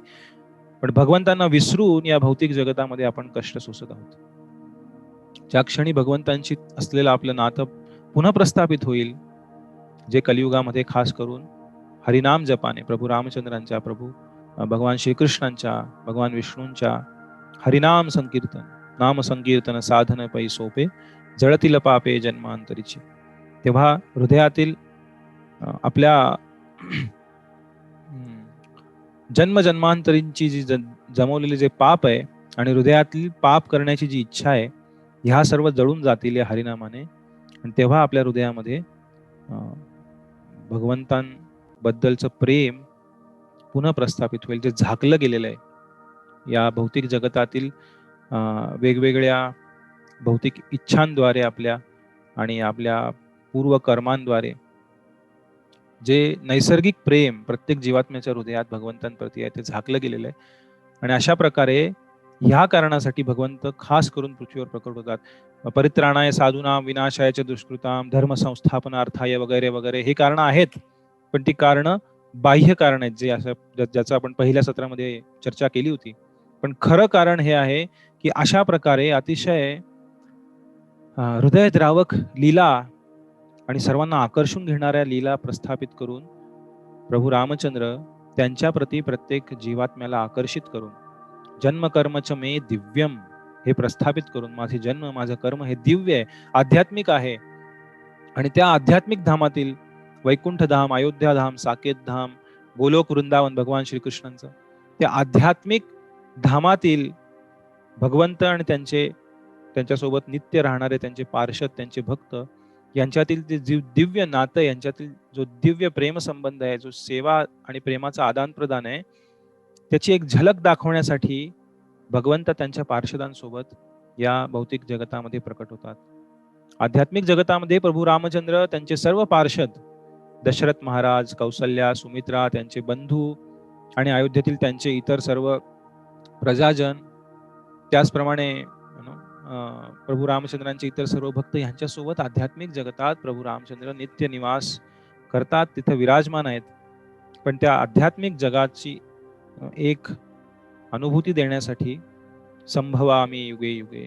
पण भगवंतांना विसरून या भौतिक जगतामध्ये आपण कष्ट सोसत आहोत. ज्या क्षणी भगवंतांची असलेलं आपलं नातं पुन्हा प्रस्थापित होईल, जे कलियुगामध्ये खास करून हरिनाम जपाने प्रभू रामचंद्रांच्या, प्रभू भगवान श्रीकृष्णांच्या, भगवान विष्णूंच्या हरिनाम संकीर्तन, नाम संकीर्तन साधन पै सोपे, जळतील पापे जन्मांतरीची. तेव्हा हृदयातील आपल्या जन्मजन्मांतरींची जी जमवलेले जे पाप आहे आणि हृदयातील पाप करण्याची जी इच्छा आहे, ह्या सर्व जळून जातील या हरिनामाने. आणि तेव्हा आपल्या हृदयामध्ये भगवंतांबद्दलचं प्रेम पुन्हा प्रस्थापित होईल, जे झाकलं गेलेलं आहे या भौतिक जगतातील वेगवेगळ्या भौतिक इच्छांद्वारे आपल्या आणि आपल्या पूर्व कर्मांद्वारे. जे नैसर्गिक प्रेम प्रत्येक जीवात्म्याच्या हृदयात भगवंतांप्रती आहे ते झाकलं गेलेलं आहे. आणि अशा प्रकारे ह्या कारणासाठी भगवंत खास करून पृथ्वीवर प्रकट होतात. परित्राणाय साधूनाम विनाशाय च दुष्कृताम धर्म संस्थापनार्थाय वगैरे वगैरे हे कारण आहेत. पण ती कारण बाह्य कारण आहेत, जे असं ज्याचं आपण पहिल्या सत्रामध्ये चर्चा केली होती. पण खरं कारण हे आहे की अशा प्रकारे अतिशय हृदयद्रावक लीला आणि सर्वांना आकर्षून घेणाऱ्या लीला प्रस्थापित करून प्रभू रामचंद्र त्यांच्या प्रती प्रत्येक जीवात्म्याला आकर्षित करून जन्म कर्मच मे दिव्यम हे प्रस्थापित करून माझे जन्म, माझं कर्म हे दिव्य आहे, आध्यात्मिक आहे. आणि त्या आध्यात्मिक धामातील वैकुंठ धाम, अयोध्या धाम, साकेत धाम, गोलोक वृंदावन भगवान श्रीकृष्णांचं, त्या आध्यात्मिक धामातील भगवंत आणि त्यांच्यासोबत नित्य राहणारे त्यांचे पार्षद, त्यांचे भक्त यांच्यातील ते दिव्य नातं, यांच्यातील जो दिव्य प्रेम संबंध आहे, जो सेवा आणि प्रेमाचा आदान प्रदान आहे, त्याची एक झलक दाखवण्यासाठी भगवंत त्यांच्या पार्षदांसोबत या भौतिक जगतामध्ये प्रकट होतात. आध्यात्मिक जगतामध्ये प्रभू रामचंद्र, त्यांचे सर्व पार्षद, दशरथ महाराज, कौसल्या, सुमित्रा, त्यांचे बंधू आणि अयोध्येतील त्यांचे इतर सर्व प्रजाजन, त्याचप्रमाणे प्रभू रामचंद्रांचे इतर सर्व भक्त यांच्यासोबत आध्यात्मिक जगतात प्रभू रामचंद्र नित्य निवास करतात, तिथे विराजमान आहेत. पण त्या आध्यात्मिक जगाची एक अनुभूती देण्यासाठी संभवामी युगे युगे,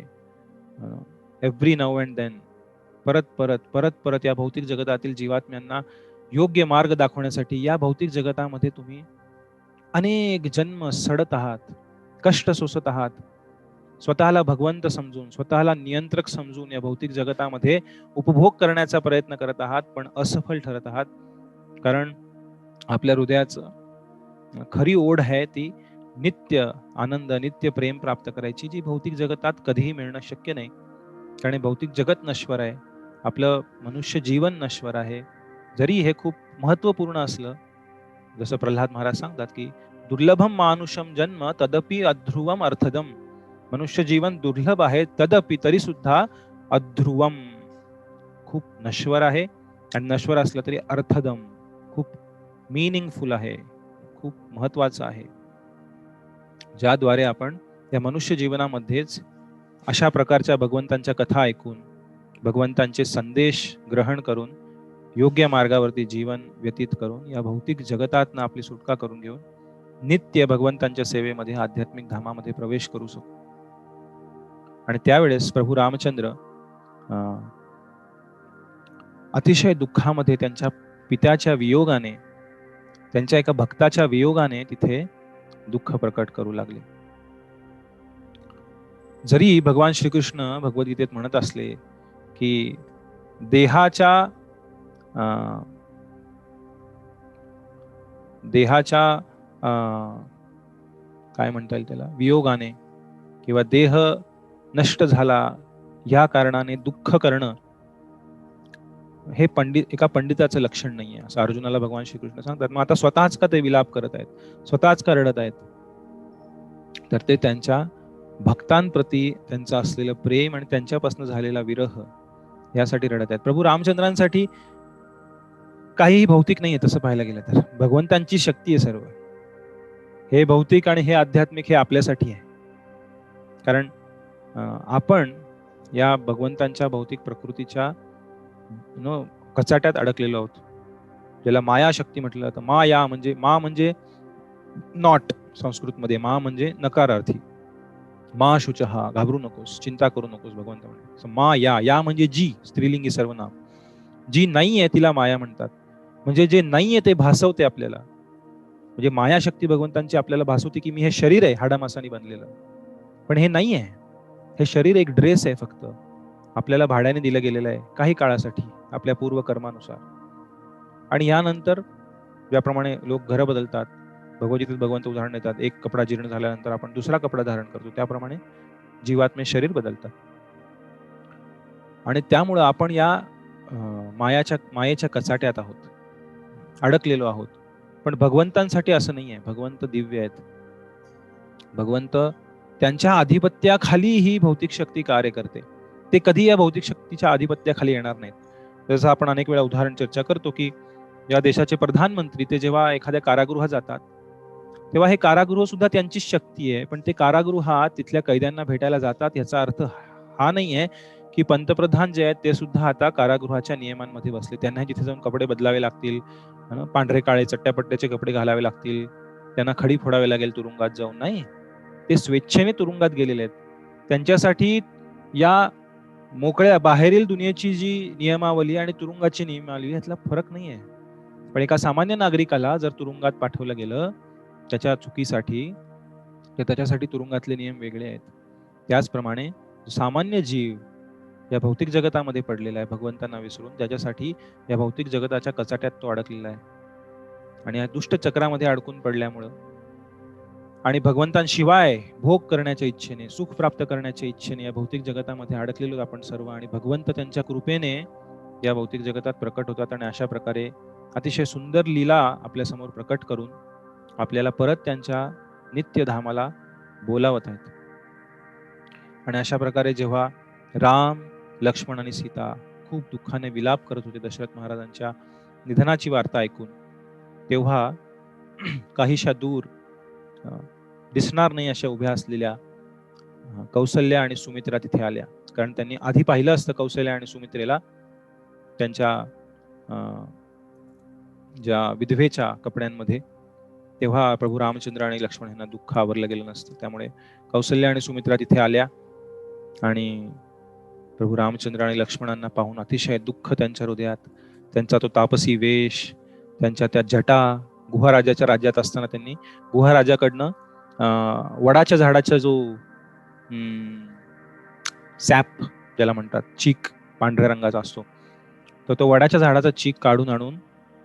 एव्हरी नाऊ अँड देन, परत परत परत परत या भौतिक जगतातील जीवात्म्यांना योग्य मार्ग दाखवण्यासाठी या भौतिक जगतामध्ये तुम्ही अनेक जन्म सडत आहात, कष्ट सोसत आहात, स्वतःला भगवंत समजून, स्वतःला नियंत्रक समजून या भौतिक जगतामध्ये उपभोग करण्याचा प्रयत्न करत आहात, पण असफल ठरत आहात. कारण आपल्या हृदयाचं खरी ओढ आहे ती नित्य आनंद, नित्य प्रेम प्राप्त करायची, जी भौतिक जगतात कधीही मिळणं शक्य नाही. कारण भौतिक जगत नश्वर आहे, आपलं मनुष्य जीवन नश्वर आहे. जरी हे खूप महत्वपूर्ण असलं, जसं प्रल्हाद महाराज सांगतात की दुर्लभम मानुषम जन्म तदपि अध्रुवम अर्थदम. मनुष्य जीवन दुर्लभ आहे, तदपि तरी सुद्धा अध्रुवम, खूप नश्वर आहे. आणि नश्वर असलं तरी अर्थदम, खूप मीनिंगफुल आहे, खूप महत्वाचं आहे. ज्याद्वारे आपण या मनुष्य जीवनामध्येच अशा प्रकारच्या भगवंतांच्या कथा ऐकून, भगवंतांचे संदेश ग्रहण करून, योग्य मार्गावरती जीवन व्यतीत करून या भौतिक जगतातनं आपली सुटका करून घेऊन नित्य भगवंतांच्या सेवेमध्ये, आध्यात्मिक धामामध्ये प्रवेश करू शकतो. आणि त्यावेळेस प्रभू रामचंद्र अतिशय दुःखामध्ये, त्यांच्या पित्याच्या वियोगाने, त्यांच्या एका भक्ताच्या वियोगाने तिथे दुःख प्रकट करू लागले. जरी भगवान श्रीकृष्ण भगवद्गीतेत म्हणत असले की देहाच्या काय म्हणता येईल त्याला, वियोगाने किंवा देह नष्ट झाला या कारणाने दुःख करणं हे एका पंडिताचं लक्षण नाहीये, असं अर्जुनाला भगवान श्रीकृष्ण सांगतात. मग आता स्वतःच का ते विलाप करत आहेत, स्वतःच का रडत आहेत? तर ते त्यांच्या भक्तांप्रती त्यांचं असलेलं प्रेम आणि त्यांच्यापासून झालेला विरह यासाठी रडत आहेत. प्रभू रामचंद्रांसाठी काहीही भौतिक नाहीये तसं पाहायला गेलं तर. भगवंतांची शक्ती आहे सर्व. हे भौतिक आणि हे आध्यात्मिक हे आपल्यासाठी आहे. कारण आपण या भगवंतांच्या भौतिक प्रकृतीच्या कचाट्यात अडकलेलो आहोत, ज्याला माया शक्ती म्हटलं जातं. माया म्हणजे म्हणजे नॉट, संस्कृतमध्ये मा म्हणजे नकारार्थी. मा शुचहा, घाबरू नकोस, चिंता करू नकोस, भगवंत म्हणे. मा या म्हणजे जी, स्त्रीलिंगी सर्वनाम. जी नाही आहे तिला माया म्हणतात. म्हणजे जे नाहीये ते भासवते आपल्याला. म्हणजे माया शक्ती भगवंतांची आपल्याला भासवते की मी हे शरीर आहे हाडामासाने बनलेलं, पण हे नाही आहे. हे शरीर एक ड्रेस आहे, फक्त आपल्याला भाड्याने दिलं गेलेलं आहे काही काळासाठी आपल्या पूर्व कर्मानुसार. आणि यानंतर ज्याप्रमाणे लोक घरं बदलतात, भगवद्गीतेत भगवंत उदाहरण देतात, एक कपडा जीर्ण झाल्यानंतर आपण दुसरा कपडा धारण करतो, त्याप्रमाणे जीवात्मे शरीर बदलतात. आणि त्यामुळं आपण या मायेच्या कचाट्यात आहोत, अडकलेलो आहोत. पण भगवंतांसाठी असं नाही आहे. भगवंत दिव्य आहेत. भगवंत त्यांच्या आधिपत्याखाली ही भौतिक शक्ती कार्य करते. ते कधी या भौतिक शक्तीच्या आधिपत्याखाली येणार नाहीत. जसं आपण अनेक वेळा उदाहरण चर्चा करतो की या देशाचे प्रधानमंत्री ते जेव्हा एखाद्या कारागृहात जातात, तेव्हा हे कारागृह सुद्धा त्यांचीच शक्ती आहे. पण ते कारागृहात तिथल्या कैद्यांना भेटायला जातात, याचा अर्थ हा नाही आहे की पंतप्रधान जे आहेत ते सुद्धा आता कारागृहाच्या नियमांमध्ये बसले. त्यांना जिथे जाऊन कपडे बदलावे लागतील, पांढरे काळे चट्ट्यापट्ट्याचे कपडे घालावे लागतील, त्यांना खडी फोडावे लागेल तुरुंगात जाऊन. नाही, ते स्वेच्छेने तुरुंगात गेलेले आहेत. त्यांच्यासाठी या मोकळ्या बाहेरील दुनियेची जी नियमावली आणि तुरुंगाची नियमावली यातला फरक नाहीये. पण एका सामान्य नागरिकाला जर तुरुंगात पाठवलं गेलं त्याच्या चुकीसाठी, तर त्याच्यासाठी तुरुंगातले नियम वेगळे आहेत. त्याचप्रमाणे सामान्य जीव या भौतिक जगतामध्ये पडलेला आहे, भगवंतांना विसरून, त्याच्यासाठी या भौतिक जगताच्या कचाट्यात तो अडकलेला आहे. आणि या दुष्ट चक्रामध्ये अडकून पडल्यामुळं आणि भगवंतांशिवाय भोग करण्याच्या इच्छेने, सुख प्राप्त करण्याच्या इच्छेने या भौतिक जगतामध्ये अडकलेलो आपण सर्व. आणि भगवंत त्यांच्या कृपेने या भौतिक जगतात प्रकट होतात आणि अशा प्रकारे अतिशय सुंदर लीला आपल्या समोर प्रकट करून आपल्याला परत त्यांच्या नित्यधामाला बोलावत आहेत. आणि अशा प्रकारे जेव्हा राम, लक्ष्मण आणि सीता खूप दुःखाने विलाप करत होते दशरथ महाराजांच्या निधनाची वार्ता ऐकून, तेव्हा काहीशा दूर दिसणार नाही अशा उभ्या असलेल्या कौसल्या आणि सुमित्रा तिथे आल्या. कारण त्यांनी आधी पाहिलं असतं कौसल्या आणि सुमित्रेला त्यांच्या ज्या विधवेच्या कपड्यांमध्ये, तेव्हा प्रभू रामचंद्र आणि लक्ष्मण यांना दुःख आवरलं गेलं नसतं. त्यामुळे कौसल्या आणि सुमित्रा तिथे आल्या आणि प्रभू रामचंद्र आणि लक्ष्मणांना पाहून अतिशय दुःख त्यांच्या हृदयात, त्यांचा तो तापसी वेश, त्यांच्या त्या जटा, गुहाराजाच्या राज्यात असताना त्यांनी गुहाराजाकडनं वडाच्या झाडाचा जो सॅप ज्याला म्हणतात, चीक पांढऱ्या रंगाचा असतो, तर तो वडाच्या झाडाचा चीक काढून आणून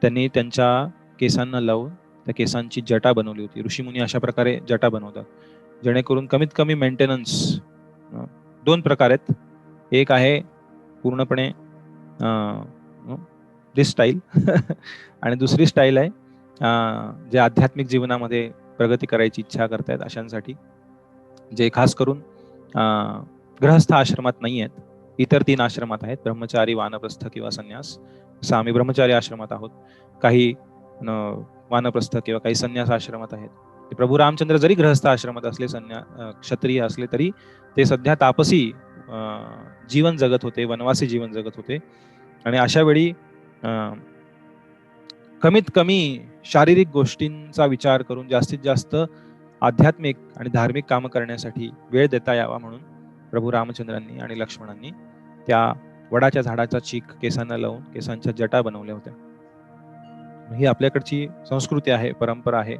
त्यांनी त्यांच्या केसांना लावून त्या केसांची जटा बनवली होती. ऋषीमुनी अशा प्रकारे जटा बनवतात, जेणेकरून कमीत कमी मेंटेनन्स. दोन प्रकार आहेत, एक आहे पूर्णपणे दिस स्टाईल आणि दुसरी स्टाईल आहे जे आध्यात्मिक जीवनामध्ये प्रगती करायची इच्छा करतायत अशांसाठी, जे खास करून गृहस्थ आश्रमात नाही आहेत. इतर 3 आश्रमात आहेत, ब्रह्मचारी, वानप्रस्थ किंवा संन्यास. जसं आम्ही ब्रह्मचारी आश्रमात आहोत, काही वानप्रस्थ किंवा काही संन्यास आश्रमात आहेत. प्रभू रामचंद्र जरी गृहस्थ आश्रमात असले, क्षत्रिय असले, तरी ते सध्या तापसी जीवन जगत होते, वनवासी जीवन जगत होते. आणि अशा वेळी कमीत कमी शारीरिक गोष्टींचा विचार करून जास्तीत जास्त आध्यात्मिक आणि धार्मिक कामं करण्यासाठी वेळ देता यावा म्हणून प्रभू रामचंद्रांनी आणि लक्ष्मणांनी त्या वडाच्या झाडाचा चीक केसांना लावून केसांच्या जटा बनवल्या होत्या. ही आपल्याकडची संस्कृती आहे, परंपरा आहे.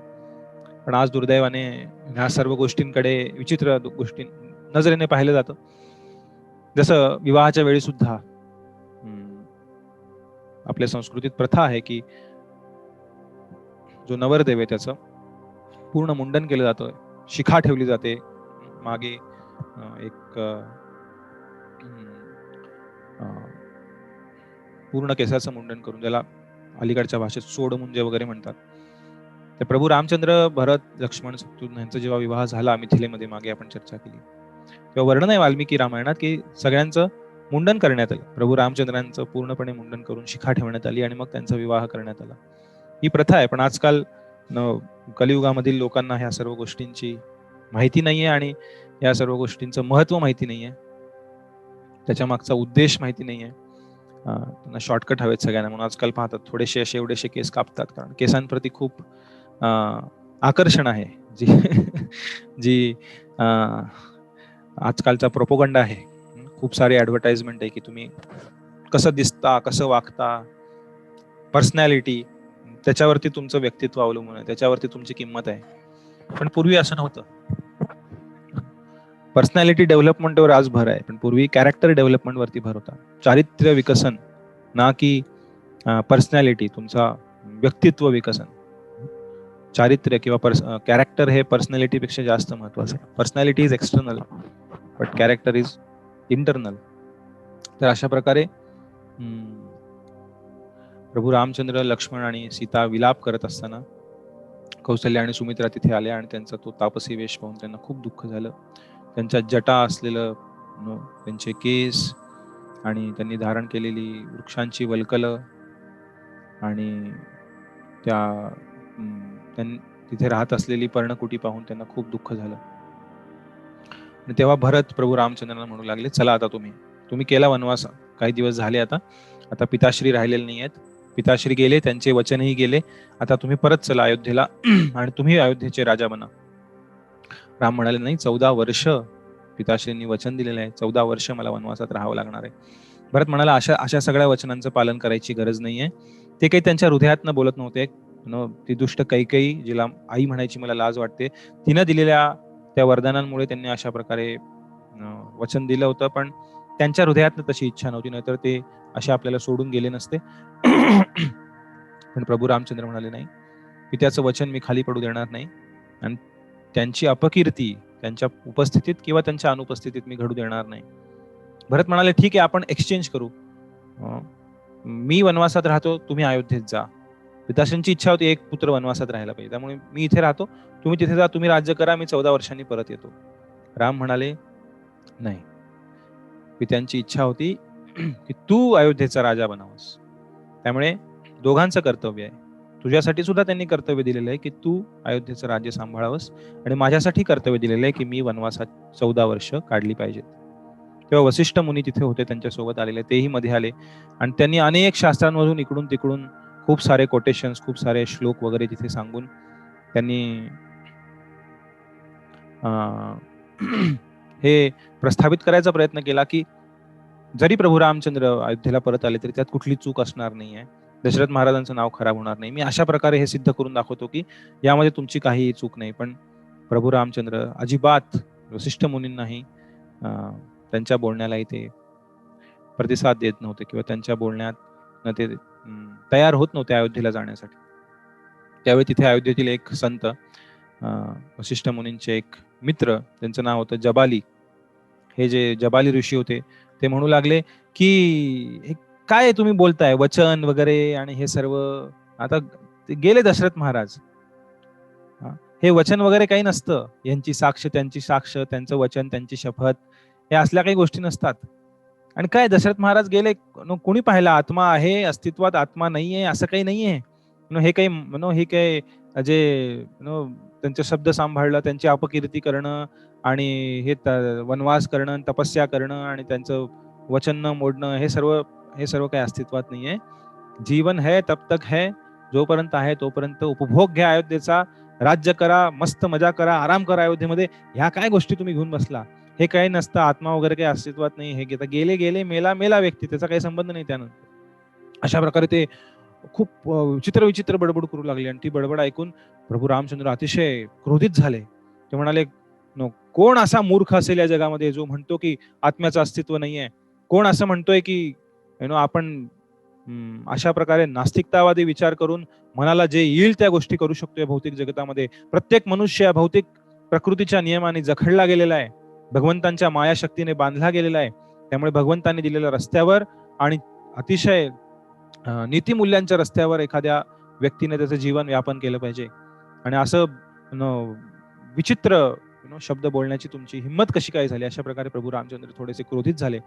पण आज दुर्दैवाने ह्या सर्व गोष्टींकडे विचित्र गोष्टी नजरेने पाहिलं जातं. जसं विवाहाच्या वेळी सुद्धा आपल्या संस्कृतीत प्रथा आहे की जो नवरदेव आहे त्याचं पूर्ण मुंडन केलं जातं, शिखा ठेवली जाते, मागे एक पूर्ण केसाचं मुंडन करून, ज्याला अलीकडच्या भाषेत सोड मुंजे वगैरे म्हणतात. तर प्रभू रामचंद्र, भरत, लक्ष्मण, शत्रुघ्न यांचा जेव्हा विवाह झाला मिथिलेमध्ये, मागे आपण चर्चा केली, तेव्हा वर्णन आहे वाल्मिकी रामायणात की सगळ्यांचं मुंडन करण्यात आलं. प्रभू रामचंद्रांचं पूर्णपणे मुंडन करून शिखा ठेवण्यात आली आणि मग त्यांचा विवाह करण्यात आला. ही प्रथा आहे, पण आजकाल कलियुगामधील लोकांना ह्या सर्व गोष्टींची माहिती नाहीये आणि या सर्व गोष्टींचं महत्व माहिती नाहीये, त्याच्या मागचा उद्देश माहिती नाहीये. त्यांना शॉर्टकट हवेत सगळ्यांना, म्हणून आजकाल पाहतात थोडेसे असे एवढेसे केस कापतात, कारण केसांप्रती खूप आकर्षण आहे, जी जी आजकालचा प्रोपोगंडा आहे. खूप सारे ऍडव्हर्टाइजमेंट आहे की तुम्ही कसं दिसता, कसं वागता, पर्सनॅलिटी, त्याच्यावरती तुमचं व्यक्तित्व अवलंबून आहे, त्याच्यावरती तुमची किंमत आहे. पण पूर्वी असं नव्हतं. पर्सनॅलिटी डेव्हलपमेंटवर आज भर आहे, पण पूर्वी कॅरेक्टर डेव्हलपमेंट वरती भर होता. चारित्र्य विकसन, ना की पर्सनॅलिटी, तुमचा व्यक्तित्व विकसन. चारित्र्य किंवा कॅरेक्टर हे पर्सनॅलिटी पेक्षा जास्त महत्वाचं आहे. Personality is external but character is internal. तर अशा प्रकारे प्रभू रामचंद्र, लक्ष्मण आणि सीता विलाप करत असताना कौशल्य आणि सुमित्रा तिथे आल्या आणि त्यांचा तो तापसी वेश पाहून त्यांना खूप दुःख झालं. त्यांच्या जटा असलेलं त्यांचे केस आणि त्यांनी धारण केलेली वृक्षांची वल्कलं आणि तिथे राहत असलेली पर्णकुटी पाहून त्यांना खूप दुःख झालं. आणि तेव्हा भरत प्रभू रामचंद्रांना म्हणू लागले, चला आता तुम्ही केला वनवास, काही दिवस झाले, आता पिताश्री राहिलेले नाही आहेत, पिताश्री गेले, त्यांचे वचनही गेले, आता तुम्ही परत चला अयोध्येला आणि तुम्ही अयोध्येचे राजा बना. राम म्हणाले, नाही, 14 वर्ष पिताश्रींनी वचन दिलेलं आहे, 14 वर्ष मला वनवासात राहावं लागणार आहे. भरत म्हणाला, अशा सगळ्या वचनांचं पालन करायची गरज नाहीये. ते काही त्यांच्या हृदयातनं बोलत नव्हते. ती दुष्ट कैकेयी, जिला आई म्हणायची मला लाज वाटते, तिनं दिलेल्या त्या वरदानांमुळे त्यांनी अशा प्रकारे वचन दिलं होतं, पण त्यांच्या हृदयातनं तशी इच्छा नव्हती, नाहीतर ते असे आपल्याला सोडून गेले नसते. पण प्रभू रामचंद्र म्हणाले, नाही, पित्याचं वचन मी खाली पडू देणार नाही आणि त्यांची अपकीर्ती त्यांच्या उपस्थितीत किंवा त्यांच्या अनुपस्थितीत मी घडू देणार नाही. भरत म्हणाले, ठीक आहे, आपण एक्सचेंज करू, मी वनवासात राहतो, तुम्ही अयोध्येत जा. पिताश्रींची इच्छा होती एक पुत्र वनवासात राहायला पाहिजे, त्यामुळे मी इथे राहतो, तुम्ही तिथे जा, तुम्ही राज्य करा, मी 14 वर्षांनी परत येतो. राम म्हणाले, नाही, पित्यांची इच्छा होती की तू अयोध्येचा राजा बनावस, त्यामुळे दोघांचं कर्तव्य आहे. तुझ्यासाठी सुद्धा त्यांनी कर्तव्य दिलेलं आहे की तू अयोध्येचं राज्य सांभाळावंस, आणि माझ्यासाठी कर्तव्य दिलेलं आहे की मी वनवासात 14 वर्ष काढली पाहिजेत. तेव्हा वसिष्ठ मुनी तिथे होते, त्यांच्यासोबत आलेले, तेही मध्ये आले आणि त्यांनी अनेक शास्त्रांमधून इकडून तिकडून खूप सारे कोटेशन्स, खूप सारे श्लोक वगैरे तिथे सांगून त्यांनी हे प्रस्थापित करायचा प्रयत्न केला की जरी प्रभू रामचंद्र अयोध्येला परत आले तरी त्यात कुठली चूक असणार नाहीये, दशरथ महाराजांचं नाव खराब होणार नाही. मी अशा प्रकारे हे सिद्ध करून दाखवतो की यामध्ये तुमची काहीही चूक नाही. पण प्रभू रामचंद्र अजिबात वसिष्ठ मुनींनाही त्यांच्या बोलण्यालाही ते प्रतिसाद देत नव्हते किंवा त्यांच्या बोलण्यात ते तयार होत नव्हते अयोध्येला जाण्यासाठी. त्यावेळी तिथे अयोध्येतील एक संत, वसिष्ठ मुनींचे एक मित्र, त्यांचं नाव होतं जबाली. हे जे जबाली ऋषी होते ते म्हणू लागले की काय तुम्ही बोलताय, वचन वगैरे आणि हे सर्व, आता गेले दशरथ महाराज, हे वचन वगैरे काही नसतं, यांची साक्ष त्यांची साक्ष, त्यांचं वचन त्यांची शपथ, हे असल्या काही गोष्टी नसतात. आणि काय दशरथ महाराज गेले, कोणी पाहिला, आत्मा आहे अस्तित्वात, आत्मा नाहीये असं काही नाहीये. हे काही हे काही जे त्यांचे शब्द सांभाळलं, त्यांची अपकीर्ती करणं आणि हे वनवास करणं, तपस्या करणं आणि त्यांचं वचन न मोडणं, हे सर्व काही अस्तित्वात नाहीये. जीवन है तब तक है, जोपर्यंत आहे तोपर्यंत उपभोग घ्या अयोध्येचा, राज्य करा, मस्त मजा करा, आराम करा अयोध्येमध्ये. ह्या काय गोष्टी तुम्ही घेऊन बसला, हे काही नसतं, आत्मा वगैरे काही अस्तित्वात नाही, हे घेता गेले मेला व्यक्ती, त्याचा काही संबंध नाही त्यानंतर. अशा प्रकारे ते खूप विचित्र बडबड करू लागले आणि ती बडबड ऐकून प्रभू रामचंद्र अतिशय क्रोधित झाले. ते म्हणाले, कोण असा मूर्ख असेल या जगामध्ये जो म्हणतो की आत्म्याचं अस्तित्व नाहीये? कोण असं म्हणतोय की आपण अशा प्रकारे नास्तिकतावादी विचार करून मनाला जे येईल त्या गोष्टी करू शकतोय भौतिक जगतामध्ये? प्रत्येक मनुष्य भौतिक प्रकृतीच्या नियमाने जखडला गेलेला आहे. भगवंतांच्या मायाशक्तीने बांधला गेलेला आहे. त्यामुळे भगवंतांनी दिलेल्या रस्त्यावर आणि अतिशय नीतिमूल्यांच्या रस्त्यावर एखाद्या व्यक्तीने त्याचं जीवन व्यापन केलं पाहिजे. आणि असं विचित्र शब्द बोलण्याची तुमची हिंमत कशी काय झाली? अशा प्रकारे प्रभू रामचंद्र थोडेसे क्रोधित झाले.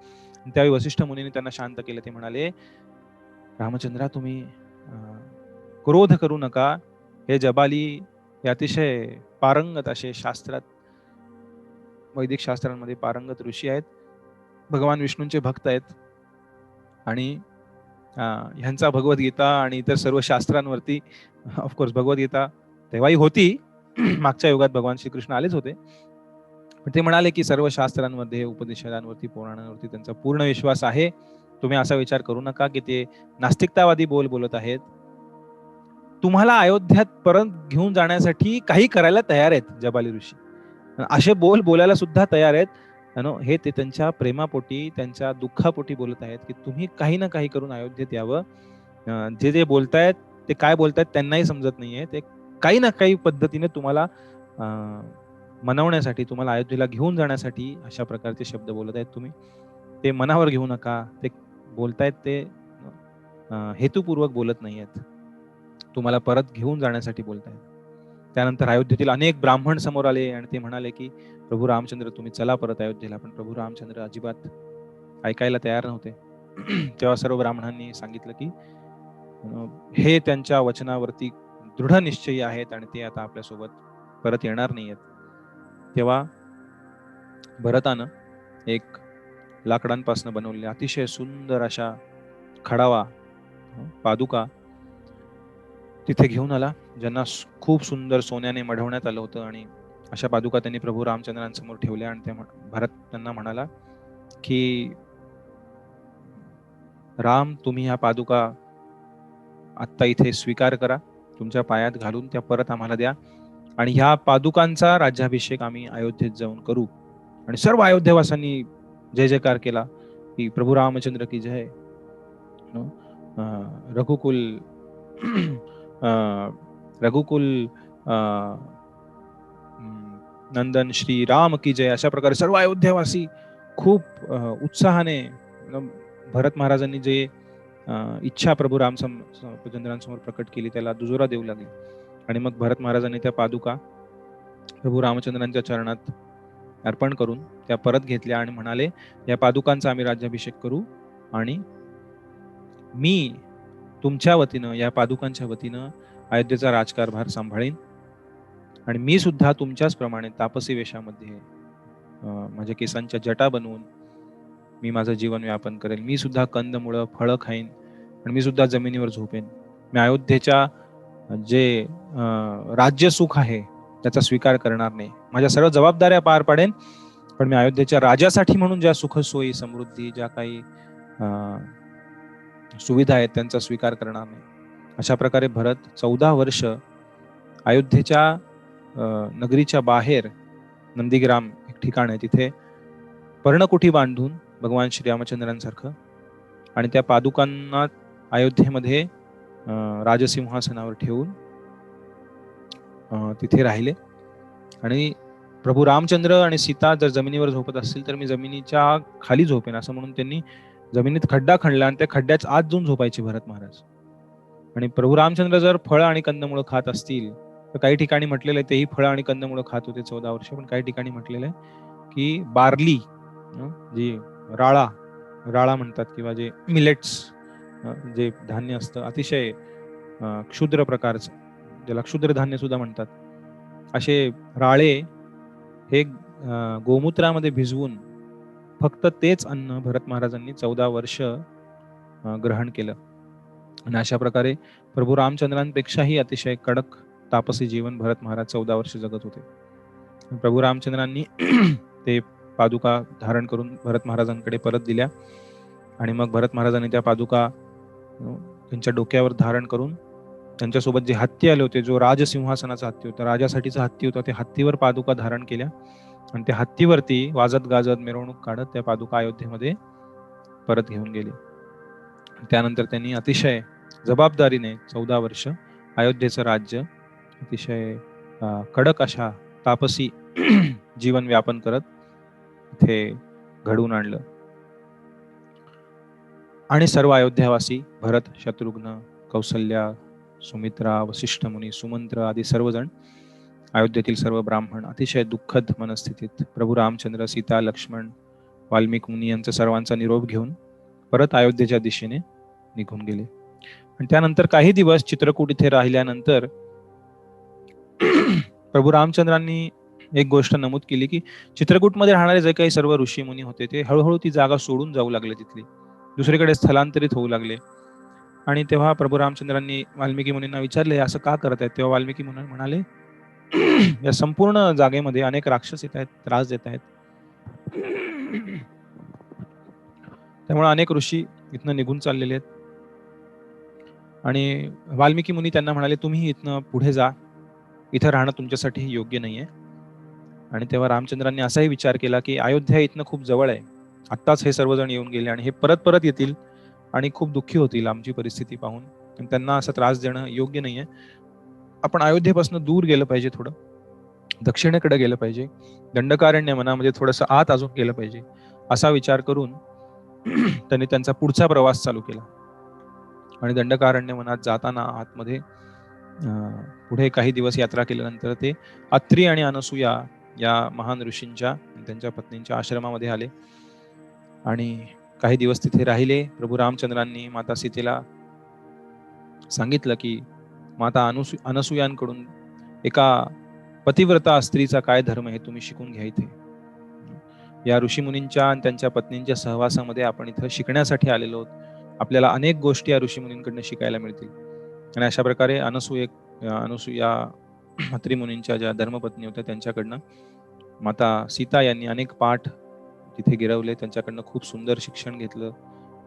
त्यावेळी वसिष्ठ मुनीने त्यांना शांत केलं. ते म्हणाले, रामचंद्रा, तुम्ही क्रोध करू नका. हे जबाली हे अतिशय पारंगत असे शास्त्रात, वैदिक शास्त्रांमध्ये पारंगत ऋषी आहेत, भगवान विष्णूंचे भक्त आहेत आणि ह्यांचा भगवद्गीता आणि इतर सर्व शास्त्रांवरती, ऑफकोर्स भगवद्गीता तेव्हाही होती, मागच्या युगात भगवान श्रीकृष्ण आलेच होते, पण ते म्हणाले की सर्व शास्त्रांमध्ये, उपनिषदांवरती, पुराणांवरती त्यांचा पूर्ण विश्वास आहे. तुम्ही असा विचार करू नका की ते नास्तिकतावादी बोलत आहेत. तुम्हाला अयोध्यात परत घेऊन जाण्यासाठी काही करायला तयार आहेत जबाली ऋषी, असे बोलायला सुद्धा तयार आहेत. हे ते त्यांच्या प्रेमापोटी, त्यांच्या दुःखापोटी बोलत आहेत की तुम्ही काही ना काही करून अयोध्येत यावं. जे बोलतायत ते काय बोलतायत त्यांनाही समजत नाहीये. ते काही ना काही पद्धतीने तुम्हाला मनवण्यासाठी, तुम्हाला अयोध्येला घेऊन जाण्यासाठी अशा प्रकारचे शब्द बोलत आहेत. तुम्ही ते मनावर घेऊ नका. ते बोलतायत ते हेतुपूर्वक बोलत नाहीयेत, तुम्हाला परत घेऊन जाण्यासाठी बोलतायत. त्यानंतर अयोध्येतील अनेक ब्राह्मण समोर आले आणि ते म्हणाले की प्रभू रामचंद्र, तुम्ही चला परत अयोध्येला. पण प्रभू रामचंद्र अजिबात ऐकायला तयार नव्हते. तेव्हा सर्व ब्राह्मणांनी सांगितलं की हे त्यांच्या वचनावरती दृढ निश्चयी आहेत आणि ते आता आपल्यासोबत परत येणार नाहीयेत. तेव्हा भरतानं एक लाकडांपासून बनवलेल्या अतिशय सुंदर अशा खडावा, पादुका तिथे घेऊन आला, ज्यांना खूप सुंदर सोन्याने मढवण्यात आलं होतं. आणि अशा पादुका त्यांनी प्रभू रामचंद्रांसमोर ठेवल्या आणि भरत त्यांना म्हणाला की राम, तुम्ही ह्या पादुका आत्ता इथे स्वीकार करा, तुमच्या पायात घालून त्या परत आम्हाला द्या आणि ह्या पादुकांचा राज्याभिषेक आम्ही अयोध्येत जाऊन करू. आणि सर्व अयोध्येवासांनी जय जयकार केला की प्रभू रामचंद्र की जय, रघुकुल नंदन श्री राम की जय. अशा प्रकारे सर्व अयोध्यावासी खूप उत्साहाने भरत महाराजांनी जे इच्छा प्रभू रामचंद्रांसमोर प्रकट केली त्याला दुजोरा देऊ लागले. आणि मग भरत महाराजांनी त्या पादुका प्रभू रामचंद्रांच्या चरणात अर्पण करून त्या परत घेतल्या आणि म्हणाले, या पादुकांचा आम्ही राज्याभिषेक करू आणि मी तुमच्या वतीनं, या पादुकांच्या वतीनं अयोध्येचा राजकारभार सांभाळीन आणि मी सुद्धा तुमच्याच प्रमाणे तापसी वेशामध्ये माझ्या केसांच्या जटा बनवून मी माझं जीवन व्यापन करेल. मी सुद्धा कंदमुळं, फळं खाईन आणि मी सुद्धा जमिनीवर झोपेन. मी अयोध्येच्या जे राज्य सुख आहे त्याचा स्वीकार करणार नाही. माझ्या सर्व जबाबदाऱ्या पार पाडेन, पण मी अयोध्येच्या राजासाठी म्हणून ज्या सुखसोयी, समृद्धी, ज्या काही सुविधा आहेत त्यांचा स्वीकार करणार नाही. अशा प्रकारे भरत 14 वर्ष अयोध्येच्या नगरीच्या बाहेर नंदीग्राम एक ठिकाण आहे, तिथे पर्णकुटी बांधून भगवान श्रीरामचंद्रांसारखं आणि त्या पादुकांना अयोध्येमध्ये राजसिंहासनावर ठेवून तिथे राहिले. आणि प्रभू रामचंद्र आणि सीता जर जमिनीवर झोपत असतील तर मी जमिनीच्या खाली झोपेन असं म्हणून त्यांनी जमिनीत खड्डा खणला आणि त्या खड्ड्याच्या आत जाऊन झोपायचे भरत महाराज. आणि प्रभू रामचंद्र जर फळं आणि कंदमुळं खात असतील तर काही ठिकाणी म्हटलेलं आहे तेही फळं आणि कंदमुळं खात होते 14 वर्ष, पण काही ठिकाणी म्हटलेलं आहे की बार्ली, जी राळा म्हणतात किंवा जे मिलेट्स, जे धान्य असतं अतिशय क्षुद्र प्रकारचं, ज्याला क्षुद्र धान्य सुद्धा म्हणतात, असे राळे हे गोमूत्रामध्ये भिजवून फक्त तेच अन्न भरत महाराजांनी 14 वर्ष ग्रहण केलं. आणि अशा प्रकारे प्रभू रामचंद्रांपेक्षाही अतिशय कडक तापसी जीवन भरत महाराज 14 वर्ष जगत होते. प्रभू रामचंद्रांनी ते पादुका धारण करून भरत महाराजांकडे परत दिल्या आणि मग भरत महाराजांनी त्या पादुका त्यांच्या डोक्यावर धारण करून त्यांच्यासोबत जे हत्ती आले होते, जो राजसिंहासनाचा हत्ती होता, राजासाठीचा हत्ती होता, त्या हत्तीवर पादुका धारण केल्या आणि त्या हत्तीवरती वाजत गाजत मिरवणूक काढत त्या पादुका अयोध्येमध्ये परत घेऊन गेले. त्यानंतर त्यांनी अतिशय जबाबदारीने 14 वर्ष अयोध्येचं राज्य अतिशय कडक अशा तापसी जीवन व्यापन करत इथे घडवून आणलं. आणि सर्व अयोध्यावासी भरत, शत्रुघ्न, कौसल्या, सुमित्रा, वसिष्ठ मुनी, सुमंत्र आदी सर्वजण, अयोध्येतील सर्व ब्राह्मण अतिशय दुःखद मनस्थितीत प्रभू रामचंद्र, सीता, लक्ष्मण, वाल्मिक मुनी यांचा सर्वांचा निरोप घेऊन परत अयोध्येच्या दिशेने निघून गेले. आणि त्यानंतर काही दिवस चित्रकूट इथे राहिल्यानंतर प्रभू रामचंद्रांनी एक गोष्ट नमूद केली की चित्रकूटमध्ये राहणारे जे काही सर्व ऋषी मुनी होते ते हळूहळू ती जागा सोडून जाऊ लागले, तिथली दुसरीकडे स्थलांतरित होऊ लागले. आणि तेव्हा प्रभू रामचंद्रांनी वाल्मिकी मुनींना विचारले, असं का करत आहेत? तेव्हा वाल्मिकी मुनी म्हणाले, या संपूर्ण जागेमध्ये अनेक राक्षस येत आहेत, त्रास देत आहेत, त्यामुळे अनेक ऋषी इथनं निघून चाललेले आहेत. आणि वाल्मिकी मुनी त्यांना म्हणाले, तुम्ही इथनं पुढे जा, इथं राहणं तुमच्यासाठी योग्य नाहीये. आणि तेव्हा रामचंद्रांनी असाही विचार केला की अयोध्या इथनं खूप जवळ आहे, आत्ताच हे सर्वजण येऊन गेले आणि हे परत परत येतील आणि खूप दुःखी होतील आमची परिस्थिती पाहून, त्यांना असा त्रास देणं योग्य नाहीये. आपण अयोध्येपासून दूर गेलं पाहिजे, थोडं दक्षिणेकडे गेलं पाहिजे, दंडकारण्य वनामध्ये थोडंसं आत अजून गेलं पाहिजे, असा विचार करून त्यांनी त्यांचा पुढचा प्रवास चालू केला. आणि दंडकारण्य वनात जाताना आतमध्ये पुढे काही दिवस यात्रा केल्यानंतर ते अत्री आणि अनसूया या महान ऋषींच्या त्यांच्या पत्नींच्या आश्रमामध्ये आले आणि काही दिवस तिथे राहिले. प्रभू रामचंद्रांनी माता सीतेला सांगितलं की माता अनसूयांकडून एका पतिव्रता स्त्रीचा काय धर्म हे तुम्ही शिकून घ्या. इथे या ऋषीमुनींच्या आणि त्यांच्या पत्नींच्या सहवासामध्ये आपण इथं शिकण्यासाठी आलेलो आहोत. आपल्याला अनेक गोष्टी या ऋषीमुनींकडनं शिकायला मिळतील. आणि अशा प्रकारे अनसूया अत्री मुनींच्या ज्या धर्मपत्नी होत्या त्यांच्याकडनं माता सीता यांनी अनेक पाठ तिथे गिरवले, त्यांच्याकडनं खूप सुंदर शिक्षण घेतलं.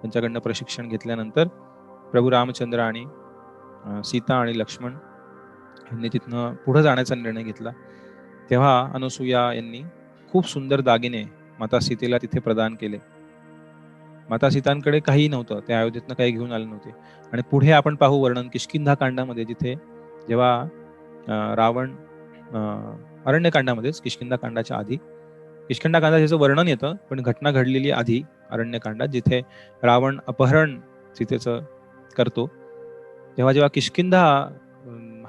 त्यांच्याकडनं प्रशिक्षण घेतल्यानंतर प्रभू रामचंद्र आणि सीता आणि लक्ष्मण यांनी तिथनं पुढे जाण्याचा निर्णय घेतला. तेव्हा अनसूया यांनी खूप सुंदर दागिने माता सीतेला तिथे प्रदान केले. माता सीतांकडे काही नव्हतं, त्या अयोध्येतनं काही घेऊन आले नव्हते. आणि पुढे आपण पाहू वर्णन किष्किंधा कांडामध्ये, जिथे जेव्हा रावण अरण्यकांडामध्येच, किष्किंधा कांडाच्या आधी किष्किंधा कांडाचं वर्णन येतं, पण घटना घडलेली आधी अरण्यकांडात, जिथे रावण अपहरण सीतेचं करतो. जेव्हा किष्किंधा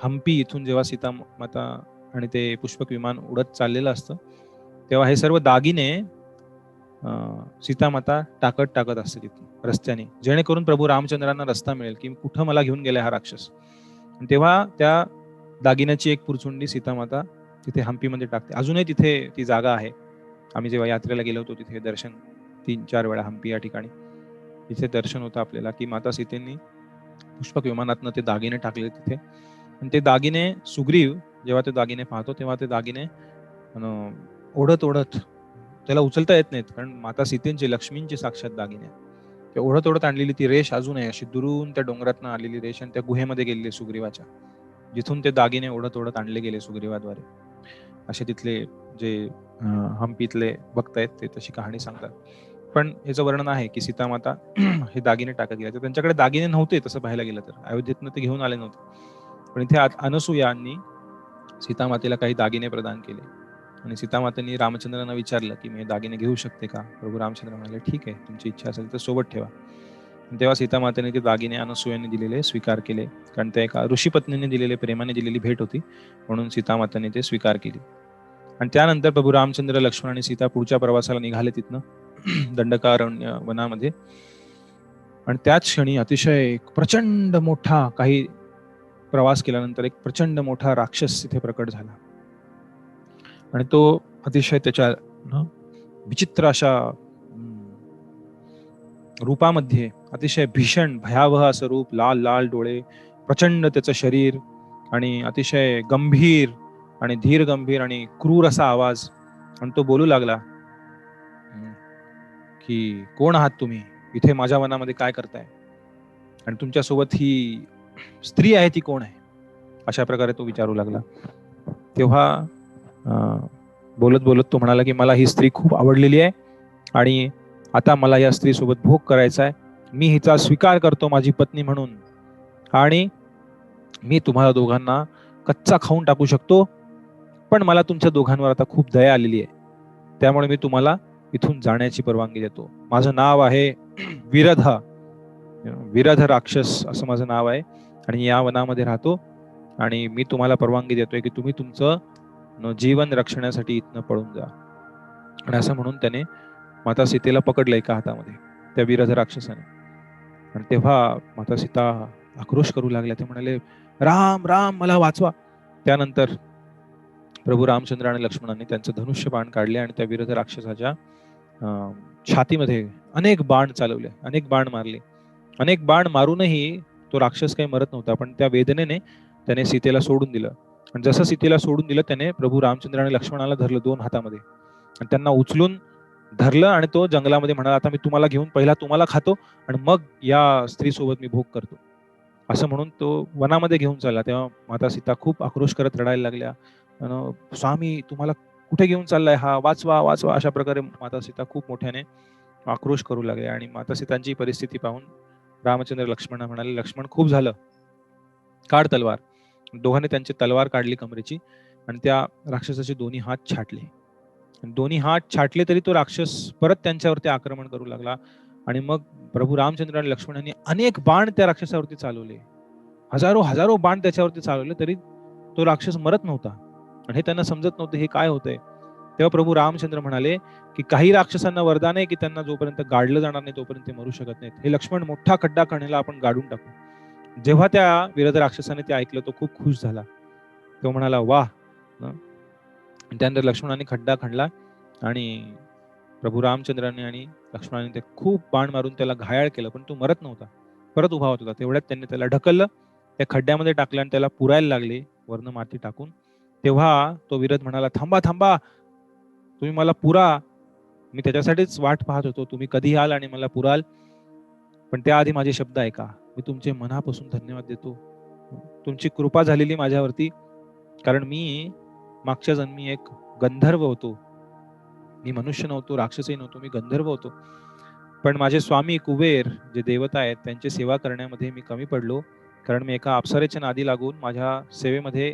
हम्पी इथून जेव्हा सीता माता आणि ते पुष्पक विमान उडत चाललेलं असतं, तेव्हा हे सर्व दागिने सीतामाता टाकत असते तिथून रस्त्याने, जेणेकरून प्रभू रामचंद्रांना रस्ता मिळेल की कुठं मला घेऊन गेलाय हा राक्षस. तेव्हा त्या दागिन्याची एक पुरचुंडी सीतामाता तिथे हम्पीमध्ये टाकते. अजूनही तिथे ती जागा आहे. आम्ही जेव्हा यात्रेला गेलो होतो तिथे दर्शन 3-4 वेळा हम्पी या ठिकाणी तिथे दर्शन होतं आपल्याला, की माता सीतेंनी पुष्पक विमानातनं ते दागिने टाकले तिथे. आणि ते दागिने सुग्रीव जेव्हा ते दागिने पाहतो तेव्हा ते दागिने ओढत त्याला उचलता येत नाहीत, कारण माता सीतेंचे, लक्ष्मींचे साक्षात दागिने, ते ओढत आणलेली ती रेष अजून आहे, अशी दुरून त्या डोंगरातनं आलेली रेष, आणि त्या गुहेमध्ये गेलेली सुग्रीवाच्या, जिथून ते दागिने ओढत आणले गेले सुग्रीवाद्वारे. असे तिथले जे हम्पीतले बघतायत ते तशी कहाणी सांगतात. पण याचं वर्णन आहे की सीतामाता हे दागिने टाकत गेले. तर त्यांच्याकडे दागिने नव्हते तसं पाहायला गेलं तर, अयोध्येतनं ते घेऊन आले नव्हते. पण इथे अनसूयांनी सीतामातेला काही दागिने प्रदान केले. आणि सीतामातेने रामचंद्रांना विचारलं की मी दागिने घेऊ शकते का? प्रभू रामचंद्र म्हणाले, ठीक आहे, तुमची इच्छा असेल तर सोबत ठेवा. तेव्हा सीतामातेने ते दागिने अनसूयांनी दिलेले स्वीकार केले, कारण त्या एका ऋषीपत्नीने दिलेले, प्रेमाने दिलेली भेट होती, म्हणून सीतामातेने ते स्वीकार केली. आणि त्यानंतर प्रभू रामचंद्र, लक्ष्मण आणि सीता पुढच्या प्रवासाला निघाले तिथनं दंडकारण्य वनामध्ये. आणि त्याच क्षणी अतिशय प्रचंड मोठा, काही प्रवास केल्यानंतर एक प्रचंड मोठा राक्षस तिथे प्रकट झाला. आणि तो अतिशय त्याच्या विचित्र अशा रूपामध्ये, अतिशय भीषण भयावह असं रूप, लाल डोळे, प्रचंड त्याचं शरीर, आणि अतिशय गंभीर आणि धीर गंभीर आणि क्रूर असा आवाज. आणि तो बोलू लागला की कोण आहात तुम्ही, इथे माझ्या वनामध्ये काय करताय, आणि तुमच्यासोबत ही स्त्री आहे ती कोण आहे, अशा प्रकारे तो विचारू लागला. तेव्हा बोलत तो म्हणाला की मला ही स्त्री खूप आवडलेली आहे आणि आता मला या स्त्री सोबत भोग करायचा आहे. मी हिचा स्वीकार करतो माझी पत्नी म्हणून, आणि मी तुम्हाला दोघांना कच्चा खाऊन टाकू शकतो, पण मला तुमच्या दोघांवर आता खूप दया आलेली आहे, त्यामुळे मी तुम्हाला इथून जाण्याची परवानगी देतो. माझं नाव आहे विरध, विरध राक्षस असं माझं नाव आहे, आणि या वनामध्ये राहतो, आणि मी तुम्हाला परवानगी देतोय की तुम्ही तुमचं जीवन रक्षणासाठी इथनं पळून जा. आणि असं म्हणून त्याने माता सीतेला पकडलं एका हातामध्ये, त्या विरध राक्षसाने. आणि तेव्हा माता सीता आक्रोश करू लागल्या. ते म्हणाले, राम राम, मला वाचवा. त्यानंतर प्रभू रामचंद्र आणि लक्ष्मणांनी त्यांचं धनुष्य बाण काढले आणि त्या विरध राक्षसाच्या छातीमध्ये अनेक बाण चालवले, अनेक बाण मारले. अनेक बाण मारूनही तो राक्षस काही मरत नव्हता, पण त्या वेदनेने त्याने सीतेला सोडून दिलं. आणि जसं सीतेला सोडून दिलं, त्याने प्रभू रामचंद्र आणि लक्ष्मणाला धरलं दोन हातामध्ये, आणि त्यांना उचलून धरलं, आणि तो जंगलामध्ये म्हणाला, आता मी तुम्हाला घेऊन पहिला तुम्हाला खातो आणि मग या स्त्रीसोबत मी भोग करतो. असं म्हणून तो वनामध्ये घेऊन चालला. तेव्हा माता सीता खूप आक्रोश करत रडायला लागल्या, स्वामी तुम्हाला कुठे घेऊन चाललाय हा, वाचवा वाचवा. अशा प्रकारे माता सीता खूप मोठ्याने आक्रोश करू लागले. आणि माता सीतांची परिस्थिती पाहून रामचंद्र लक्ष्मण म्हणाले, लक्ष्मण खूप झालं, काढ तलवार. दोघांनी त्यांची तलवार काढली कमरेची, आणि त्या राक्षसाचे दोन्ही हात छाटले. दोन्ही हात छाटले तरी तो राक्षस परत त्यांच्यावरती आक्रमण करू लागला. आणि मग प्रभू रामचंद्र आणि लक्ष्मणांनी अनेक बाण त्या राक्षसावरती चालवले, हजारो हजारो बाण त्याच्यावरती चालवले, तरी तो राक्षस मरत नव्हता. आणि हे त्यांना समजत नव्हते, हे काय होतंय. तेव्हा प्रभू रामचंद्र म्हणाले की काही राक्षसांना वरदान आहे की त्यांना जोपर्यंत गाडलं जाणार नाही तोपर्यंत ते मरू शकत नाहीत. हे लक्ष्मण, मोठा खड्डा खणला, आपण गाडून टाकू. जेव्हा त्या विरध राक्षसाने ते ऐकलं, तो खूप खुश झाला. तो म्हणाला, वाह. त्यानंतर लक्ष्मणाने खड्डा खणला, आणि प्रभू रामचंद्राने आणि लक्ष्मणाने ते खूप बाण मारून त्याला घायाळ केलं, पण तो मरत नव्हता, परत उभा होत होता. तेवढ्यात त्यांनी त्याला ढकललं, त्या खड्ड्यामध्ये टाकलं, आणि त्याला पुरायला लागले वर्ण माती टाकून. तेव्हा तो विरध म्हणाला, थांबा थांबा, तुम्ही मला पुरा, मी त्याच्यासाठीच वाट पाहत होतो, तुम्ही कधी याल आणि मला पुराल. पण त्याआधी माझे शब्द ऐका. मी तुमचे मनापासून धन्यवाद देतो, तुमची कृपा झालेली माझ्यावरती, कारण मी मागच्या जन्मी एक गंधर्व होतो. मी मनुष्य नव्हतो, राक्षसही नव्हतो, मी गंधर्व होतो. पण माझे स्वामी कुबेर जे देवता आहेत त्यांची सेवा करण्यामध्ये मी कमी पडलो, कारण मी एका अप्सरेच्या नादी लागून माझ्या सेवेमध्ये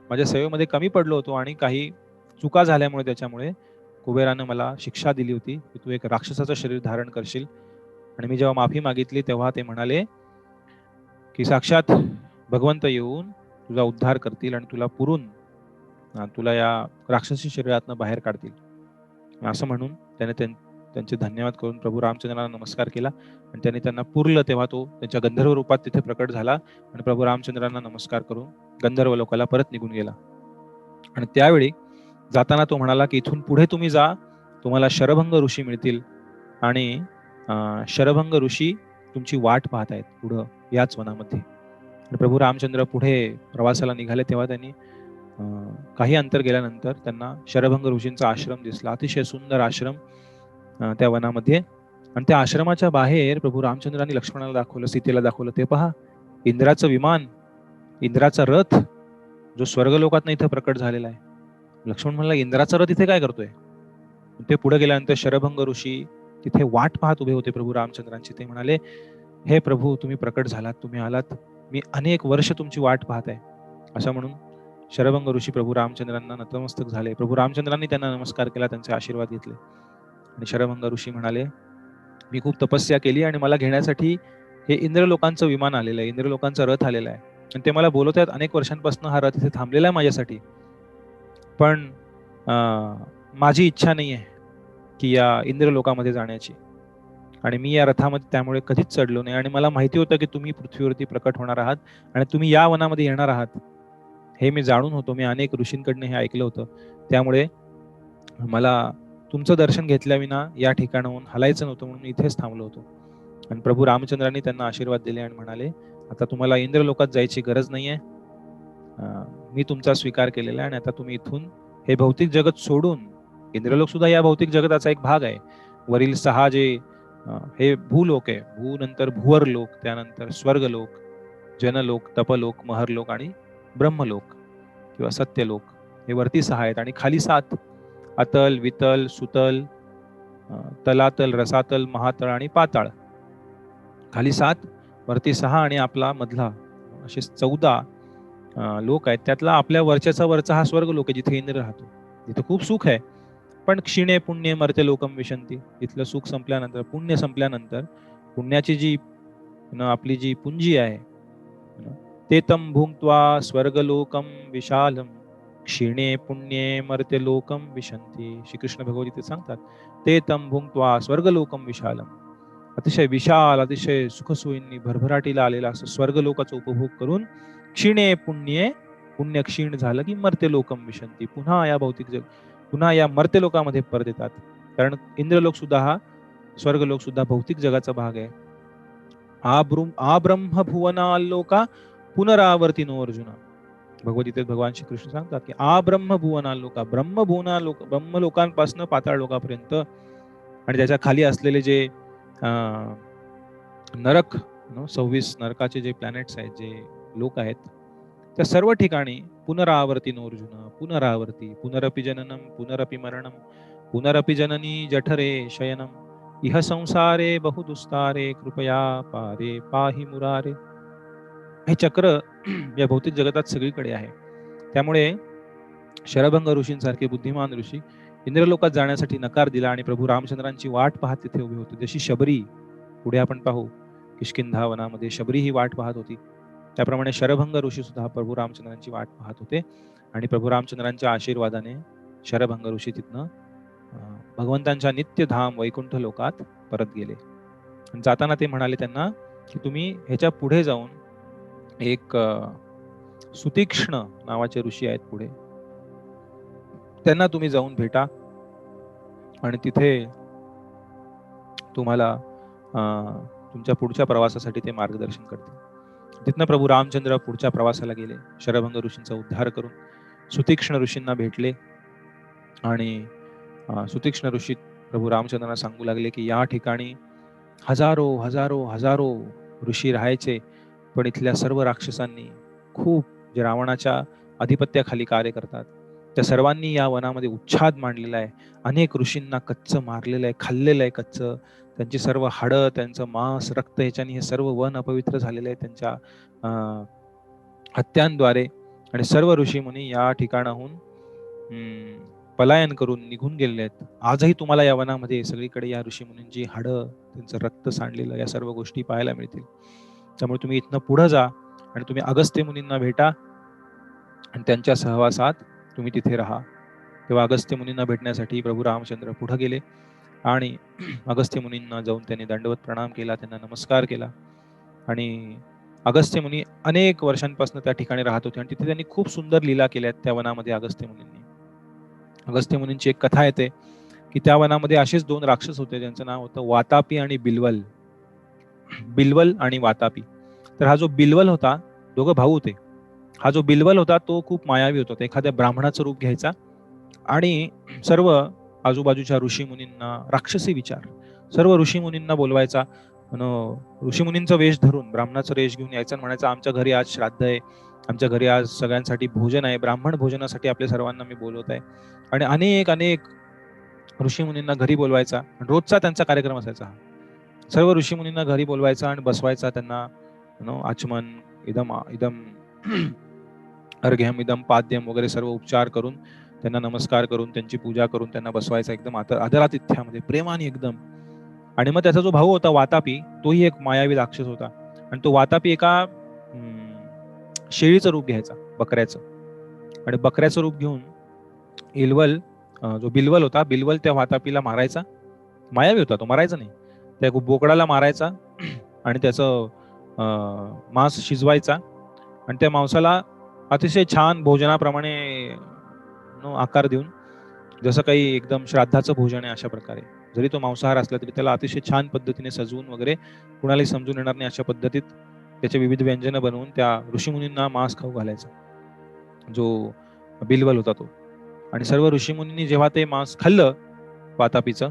माझ्या सेवेमध्ये कमी पडलो होतो, आणि काही चुका झाल्यामुळे त्याच्यामुळे कुबेरानं मला शिक्षा दिली होती की तू एक राक्षसाचं शरीर धारण करशील. आणि मी जेव्हा माफी मागितली तेव्हा ते म्हणाले की साक्षात भगवंत येऊन तुझा उद्धार करतील आणि तुला पुरून तुला या राक्षसी शरीरातनं बाहेर काढतील. असं म्हणून त्याने त्यांचे धन्यवाद करून प्रभू रामचंद्रांना नमस्कार केला, आणि त्याने त्यांना पुरलं. तेव्हा तो त्यांच्या गंधर्व रूपात तिथे प्रकट झाला, आणि प्रभू रामचंद्रांना नमस्कार करून गंधर्व लोकाला परत निघून गेला. आणि त्यावेळी जाताना तो म्हणाला की इथून पुढे तुम्ही जा, तुम्हाला शरभंग ऋषी मिळतील, आणि शरभंग ऋषी तुमची वाट पाहत आहेत पुढं याच वनामध्ये. प्रभू रामचंद्र पुढे प्रवासाला निघाले तेव्हा त्यांनी काही अंतर गेल्यानंतर त्यांना शरभंग ऋषींचा आश्रम दिसला, अतिशय सुंदर आश्रम त्या वनामध्ये. आणि त्या आश्रमाच्या बाहेर प्रभू रामचंद्रांनी लक्ष्मणाला दाखवलं, सीतेला दाखवलं, ते पहा इंद्राचं विमान, इंद्राचा रथ जो स्वर्गलोकात इथं प्रकट झालेला आहे. लक्ष्मण म्हणला, इंद्राचा रथ इथे काय करतोय. ते पुढे गेल्यानंतर शरभंग ऋषी तिथे वाट पाहत उभे होते प्रभू रामचंद्रांची. ते म्हणाले, हे प्रभू तुम्ही प्रकट झालात, तुम्ही आलात, मी अनेक वर्ष तुमची वाट पाहत आहे. असं म्हणून शरभंग ऋषी प्रभू रामचंद्रांना नतमस्तक झाले. प्रभू रामचंद्रांनी त्यांना नमस्कार केला, त्यांचे आशीर्वाद घेतले. आणि शरभंग ऋषी म्हणाले, मी खूप तपस्या केली आणि मला घेण्यासाठी हे इंद्रलोकांचं विमान आलेलं आहे, इंद्रलोकांचा रथ आलेला आहे, आणि ते मला बोलवत आहेत अनेक वर्षांपासून हा रथ इथे थांबलेला आहे माझ्यासाठी. पण माझी इच्छा नाही आहे की या इंद्रलोकामध्ये जाण्याची, आणि मी या रथामध्ये त्यामुळे कधीच चढलो नाही. आणि मला माहिती होतं की तुम्ही पृथ्वीवरती प्रकट होणार आहात आणि तुम्ही या वनामध्ये येणार आहात, हे मी जाणून होतो. मी अनेक ऋषींकडनं हे ऐकलं होतं. त्यामुळे मला तुमचं दर्शन घेतल्याविना या ठिकाणाहून हलायचं नव्हतं, म्हणून इथेच थांबलो होतो. आणि प्रभू रामचंद्रांनी त्यांना आशीर्वाद दिले आणि म्हणाले, आता तुम्हाला इंद्रलोकात जायची गरज नाहीये, मी तुमचा स्वीकार केलेला आहे, आणि आता तुम्ही इथून हे भौतिक जगत सोडून, इंद्रलोक सुद्धा या भौतिक जगताचा एक भाग आहे. वरील 6 जे हे भूलोक आहे, भू नंतर भुवर लोक, त्यानंतर स्वर्गलोक, जनलोक, तपलोक, महरलोक आणि ब्रह्मलोक किंवा सत्यलोक, हे वरती 6 आहेत. आणि खाली 7, अतल, वितल, सुतल, तलातल, रसातल, महातळ आणि पाताळ. खाली 7, वरती 6 आणि आपला मधला, असे 14 लोक आहेत त्यातला आपल्या वरच्याचा वरचा हा स्वर्ग लोक आहे, जिथे इंद्र राहतो, जिथे खूप सुख आहे. पण क्षीणे पुण्ये मर्त्य लोकम विशंती, तिथलं सुख संपल्यानंतर, पुण्य संपल्यानंतर, पुण्याची जी आपली जी पुंजी आहे, ते तम भुंक्त्वा स्वर्गलोकम विशालम क्षीणे पुण्ये मर्त्य लोकम विशंती. श्रीकृष्ण भगवद्गीतेत सांगतात, ते तम भुंक्त्वा स्वर्गलोकम विशालम, अतिशय विशाल, अतिशय सुखसोयींनी भरभराटीला आलेला असं स्वर्गलोकाचा उपभोग करून क्षीणे पुण्ये, पुण्य क्षीण झालं की मर्त्य लोकम विशंती, पुन्हा या भौतिक जग, पुन्हा या मर्त्य लोकामध्ये परत येतात. कारण इंद्रलोक सुद्धा हा स्वर्गलोक सुद्धा भौतिक जगाचा भाग आहे. आब्रह्म भुवनालोका पुनरावर्तिनो अर्जुना. भगवद्गीतेत भगवान श्रीकृष्ण सांगतात की आब्रह्म भुवनालोका, ब्रह्म लोकांपासून पाताळ लोकापर्यंत आणि त्याच्या खाली असलेले जे नरक, 26 नरकाचे जे प्लॅनेट्स आहेत, जे लोक आहेत, त्या सर्व ठिकाणी पुनरावर्तिनो अर्जुन, पुनरावर्ती, पुनरपि जननम पुनरपि मरणम पुनरपि जननी जठरे शयनम इह संसारे बहुदुस्तारे कृपया पारे पाहि मुरारे. हे चक्र या भौतिक जगतात सगळीकडे आहे. त्यामुळे शरभंग ऋषींसारखे बुद्धिमान ऋषी इंद्रलोकात जाण्यासाठी नकार दिला आणि प्रभू रामचंद्रांची वाट पाहत तिथे उभी होती. जशी शबरी, पुढे आपण पाहू किष्किंधा वनामध्ये शबरी ही वाट पाहत होती, त्याप्रमाणे शरभंग ऋषी सुद्धा प्रभू रामचंद्रांची वाट पाहत होते. आणि प्रभू रामचंद्रांच्या आशीर्वादाने शरभंग ऋषी तिथनं भगवंतांच्या नित्यधाम वैकुंठ लोकात परत गेले. जाताना ते म्हणाले त्यांना की तुम्ही ह्याच्या पुढे जाऊन एक सुतीक्ष्ण नावाचे ऋषी आहेत पुढे, त्यांना तुम्ही जाऊन भेटा आणि तिथे तुम्हाला तुमच्या पुढच्या प्रवासासाठी ते मार्गदर्शन करतील. तिथनं प्रभू रामचंद्र पुढच्या प्रवासाला गेले, शरभंग ऋषींचा उद्धार करून सुतीक्ष्ण ऋषींना भेटले. आणि सुतीक्ष्ण ऋषी प्रभू रामचंद्रांना सांगू लागले की या ठिकाणी हजारो हजारो हजारो ऋषी राहायचे, पण इथल्या सर्व राक्षसांनी, खूप जे रावणाच्या अधिपत्याखाली कार्य करतात, त्या सर्वांनी या वनामध्ये उच्छाद मांडलेला आहे. अनेक ऋषींना कच्च मारलेलं आहे, खाल्लेलं आहे कच्च, त्यांची सर्व हाडं, त्यांचं मांस, रक्त ह्याच्यानी हे सर्व वन अपवित्र झालेलं आहे त्यांच्या हत्यांद्वारे. आणि सर्व ऋषीमुनी या ठिकाणाहून पलायन करून निघून गेलेले आहेत. आजही तुम्हाला या वनामध्ये सगळीकडे या ऋषीमुनींची हाडं, त्यांचं रक्त सांडलेलं, या सर्व गोष्टी पाहायला मिळतील. त्यामुळे तुम्ही इथनं पुढे जा आणि तुम्ही अगस्त्य मुनींना भेटा आणि त्यांच्या सहवासात तुम्ही तिथे राहा. तेव्हा अगस्त्य मुनींना भेटण्यासाठी प्रभू रामचंद्र पुढे गेले आणि अगस्त्य मुनींना जाऊन त्यांनी दंडवत प्रणाम केला, त्यांना नमस्कार केला. आणि अगस्त्य मुनी अनेक वर्षांपासून त्या ठिकाणी राहत होते आणि तिथे त्यांनी खूप सुंदर लीला केल्या त्या वनामध्ये. अगस्त्य मुनींनी, अगस्त्य मुनींची एक कथा येते की त्या वनामध्ये असेच 2 राक्षस होते, ज्यांचं नाव होतं वातापी आणि बिल्वल. बिल्वल आणि वातापी. तर हा जो बिल्वल होता, दोघं भाऊ होते. हा जो बिल्वल होता तो खूप मायावी होता, एखाद्या ब्राह्मणाचं रूप घ्यायचा आणि सर्व आजूबाजूच्या ऋषीमुनींना, राक्षसी विचार, सर्व ऋषीमुनींना बोलवायचा, ऋषीमुनींचा वेश धरून ब्राह्मणाचा वेश घेऊन यायचा, म्हणायचा आमच्या घरी आज श्राद्ध आहे, आमच्या घरी आज सगळ्यांसाठी भोजन आहे, ब्राह्मण भोजनासाठी आपल्या सर्वांना मी बोलवत आहे. आणि अनेक अनेक ऋषीमुनींना घरी बोलवायचा, रोजचा त्यांचा कार्यक्रम असायचा. सर्व ऋषीमुनींना घरी बोलवायचा आणि बसवायचा, त्यांना आचमन, इदम इदम अर्घ्यम इदम पाद्यम वगैरे सर्व उपचार करून, त्यांना नमस्कार करून, त्यांची पूजा करून त्यांना बसवायचा एकदम आदरातिथ्यामध्ये, प्रेमाने एकदम. आणि मग त्याचा जो भाऊ होता वातापी, तोही एक मायावी राक्षस होता. आणि तो वातापी एका शेळीचं रूप घ्यायचा, बकऱ्याचं. आणि बकऱ्याचं रूप घेऊन जो बिल्वल होता, बिल्वल त्या वातापीला मारायचा. मायावी होता तो, मारायचा नाही, त्या बोकडाला मारायचा आणि त्याचं मांस शिजवायचा आणि त्या मांसाला अतिशय छान भोजनाप्रमाणे आकार देऊन, जसं काही एकदम श्राद्धाचं भोजन आहे अशा प्रकारे, जरी तो मांसाहार असला तरी त्याला अतिशय छान पद्धतीने सजवून वगैरे, कुणालाही समजून येणार नाही अशा पद्धतीत त्याचे विविध व्यंजन बनवून त्या ऋषीमुनींना मांस खाऊ घालायचा, जो बिल्वल होता तो. आणि सर्व ऋषीमुनींनी जेव्हा ते मांस खाल्लं वातापीचं,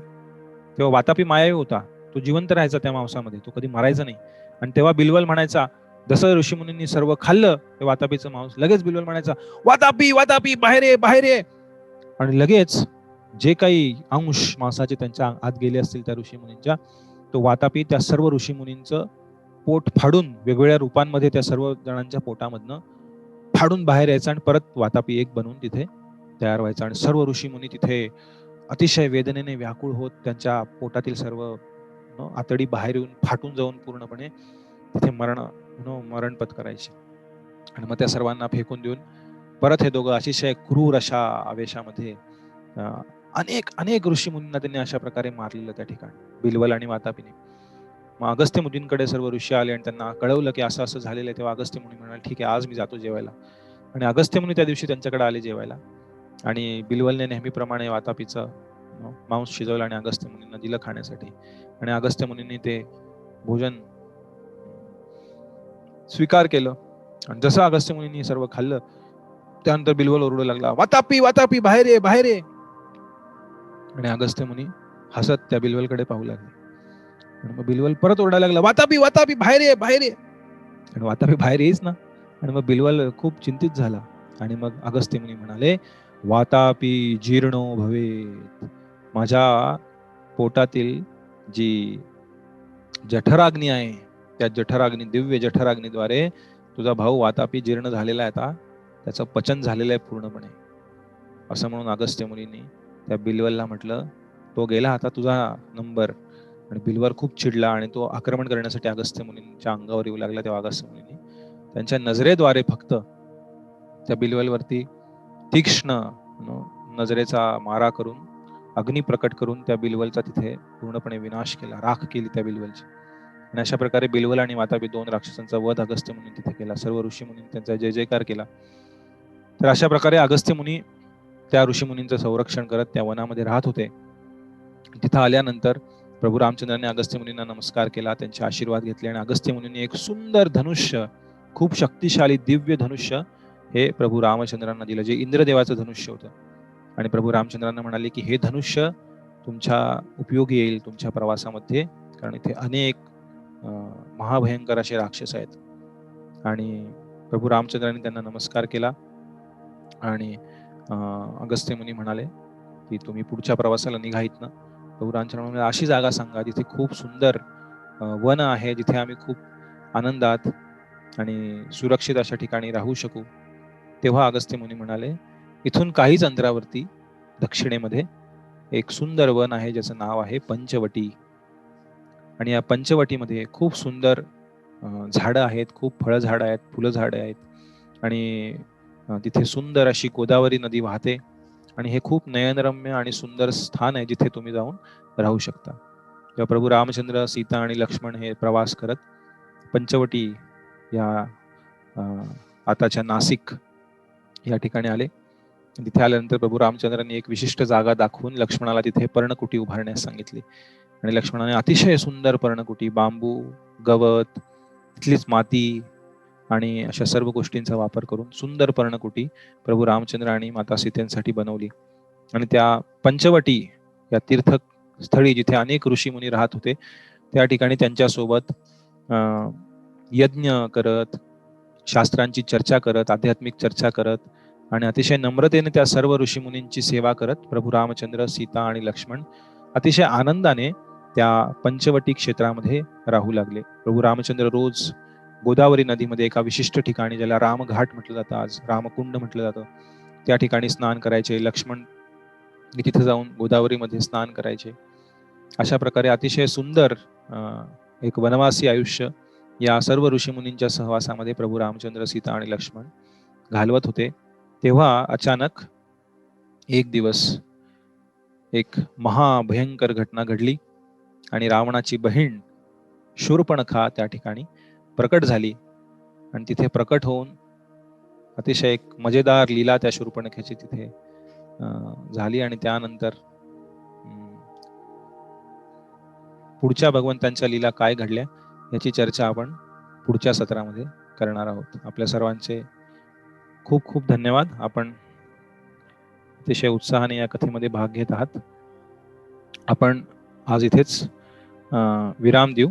तेव्हा वातापी मायावी होता, तो जिवंत राहायचा त्या मांसामध्ये, तो कधी मारायचा नाही. आणि तेव्हा बिल्वल म्हणायचा, जसं ऋषीमुनींनी सर्व खाल्लं ते वातापीचं मांस, लगेच बिल्वल म्हणायचा वातापी वातापी बाहेर ये बाहेर ये. आणि लगेच जे काही अंश मांसाचे त्यांच्या आत गेले असतील त्या ऋषीमुनींच्या, तो वातापी त्या सर्व ऋषीमुनींचं पोट फाडून वेगवेगळ्या रूपांमध्ये त्या सर्व जणांच्या पोटामधनं फाडून बाहेर यायचा आणि परत वातापी एक बनवून तिथे तयार व्हायचा. आणि सर्व ऋषी मुनी तिथे अतिशय वेदनेने व्याकुळ होत त्यांच्या पोटातील सर्व आतडी बाहेर येऊन फाटून जाऊन पूर्णपणे तिथे मरण पत्करायचे. आणि मग त्या सर्वांना फेकून देऊन परत हे दोघं अतिशय क्रूर अशा आवेशामध्ये अनेक अनेक ऋषी मुनींना त्यांनी अशा प्रकारे मारलेलं त्या ठिकाणी, बिलवल आणि वातापीने. मग अगस्त्य मुनींकडे सर्व ऋषी आले आणि त्यांना कळवलं की असं असं झालेलं आहे. तेव्हा अगस्त्य मुनी म्हणाले, ठीक आहे, आज मी जातो जेवायला. आणि अगस्त्य मुनी त्या दिवशी त्यांच्याकडे आले जेवायला. आणि बिलवलने नेहमीप्रमाणे वातापीचं मांस शिजवलं आणि अगस्त्य मुनींना दिलं खाण्यासाठी. आणि अगस्त्य मुनींनी ते भोजन स्वीकार केलं. आणि जसं अगस्त्य मुनींनी सर्व खाल्लं, त्यानंतर बिलवल ओरडू लागला, वातापी वातापी बाहेर ये बाहेर ये. आणि अगस्त्य मुनी हसत त्या बिलवलकडे पाहू लागले. आणि मग बिलवल परत ओरडायला लागला, वातापी वातापी बाहेर ये बाहेर ये. आणि वातापी बाहेर येईच ना. आणि मग बिलवल खूप चिंतित झाला. आणि मग अगस्त्य मुनी म्हणाले, वातापी जीर्णो भवेत. माझ्या पोटातील जी जठराग्नी आहे, त्या जठराग्नी, दिव्य जठराग्नीद्वारे तुझा भाऊ वातापी जीर्ण झालेला आहे, आता त्याचं पचन झालेलं आहे पूर्णपणे. असं म्हणून अगस्त्य मुनींनी त्या बिलवलला म्हटलं, तो गेला, आता तुझा नंबर. आणि बिलवल खूप चिडला आणि तो आक्रमण करण्यासाठी अगस्त्य मुनींच्या अंगावर येऊ लागला. तेव्हा अगस्त्य मुनींनी त्यांच्या नजरेद्वारे फक्त त्या बिलवलवरती तीक्ष्ण नजरेचा मारा करून, अग्नी प्रकट करून त्या बिलवलचा तिथे पूर्णपणे विनाश केला, राख केली त्या बिलवलची. आणि अशा प्रकारे बिलवल आणि वातापी दोन राक्षसांचा वध अगस्त्य मुनी तिथे केला. सर्व ऋषी मुनी त्यांचा जय जयकार केला. तर अशा प्रकारे अगस्त्य मुनी त्या ऋषी मुनींचं संरक्षण करत त्या वनामध्ये राहत होते. तिथं आल्यानंतर प्रभू रामचंद्रांनी अगस्त्य मुनींना नमस्कार केला, त्यांचे आशीर्वाद घेतले. आणि अगस्त्य मुनींनी एक सुंदर धनुष्य, खूप शक्तिशाली दिव्य धनुष्य हे प्रभू रामचंद्रांना दिलं, जे इंद्रदेवाचं धनुष्य होतं. आणि प्रभू रामचंद्रांना म्हणाले की हे धनुष्य तुमच्या उपयोगी येईल तुमच्या प्रवासामध्ये, कारण इथे अनेक महाभयंकर असे राक्षस आहेत. आणि प्रभू रामचंद्रांनी त्यांना नमस्कार केला. आणि अगस्त्य मुनी म्हणाले की तुम्ही पुढच्या प्रवासाला निघायत ना. प्रभू रामचंद्र म्हणाले, अशी जागा सांगा जिथे खूप सुंदर वन आहे, जिथे आम्ही खूप आनंदात आणि सुरक्षित अशा ठिकाणी राहू शकू. तेव्हा अगस्त्य मुनी म्हणाले, इथून काहीच अंतरावरती दक्षिणेमध्ये एक सुंदर वन आहे, ज्याचं नाव आहे पंचवटी. आणि या पंचवटीमध्ये खूप सुंदर झाडं आहेत, खूप फळ झाडं आहेत, फुलं झाडं आहेत. आणि तिथे सुंदर अशी गोदावरी नदी वाहते. आणि हे खूप नयनरम्य आणि सुंदर स्थान आहे, जिथे तुम्ही जाऊन राहू शकता. जेव्हा प्रभू रामचंद्र, सीता आणि लक्ष्मण हे प्रवास करत पंचवटी या आताच्या नाशिक या ठिकाणी आले. तिथे आल्यानंतर प्रभू रामचंद्रांनी एक विशिष्ट जागा दाखवून लक्ष्मणाला तिथे पर्णकुटी उभारण्यास सांगितली. आणि लक्ष्मणाने अतिशय सुंदर पर्णकुटी, बांबू, गवत, तिथलीच माती आणि अशा सर्व गोष्टींचा वापर करून सुंदर पर्णकुटी प्रभू रामचंद्र आणि माता सीतेसाठी बनवली. आणि त्या पंचवटी या तीर्थस्थळी जिथे अनेक ऋषी मुनी राहत होते, त्या ठिकाणी त्यांच्यासोबत यज्ञ करत, शास्त्रांची चर्चा करत, आध्यात्मिक चर्चा करत आणि अतिशय नम्रतेने त्या सर्व ऋषी मुनींची सेवा करत प्रभू रामचंद्र, सीता आणि लक्ष्मण अतिशय आनंदाने त्या पंचवटी क्षेत्रामध्ये राहू लागले. प्रभू रामचंद्र रोज गोदावरी नदीमध्ये एका विशिष्ट ठिकाणी, ज्याला रामघाट म्हटलं जातं, आज रामकुंड म्हटलं जातं, त्या ठिकाणी स्नान करायचे. लक्ष्मण तिथे जाऊन गोदावरीमध्ये स्नान करायचे. अशा प्रकारे अतिशय सुंदर एक वनवासी आयुष्य या सर्व ऋषीमुनींच्या सहवासामध्ये प्रभू रामचंद्र, सीता आणि लक्ष्मण घालवत होते. तेव्हा अचानक एक दिवस एक महाभयंकर घटना घडली आणि रावणाची बहीण शूर्पणखा त्या ठिकाणी प्रकट झाली. आणि तिथे प्रकट होऊन अतिशय एक मजेदार लीला त्या शूर्पणखेची तिथे झाली. आणि त्यानंतर पुढच्या भगवंतांच्या लीला काय घडल्या याची चर्चा आपण पुढच्या सत्रामध्ये करणार आहोत. आपल्या सर्वांचे खूप खूप धन्यवाद. आपण अतिशय उत्साहाने या कथेमध्ये भाग घेत आहात. आपण आज इथेच विराम देऊ.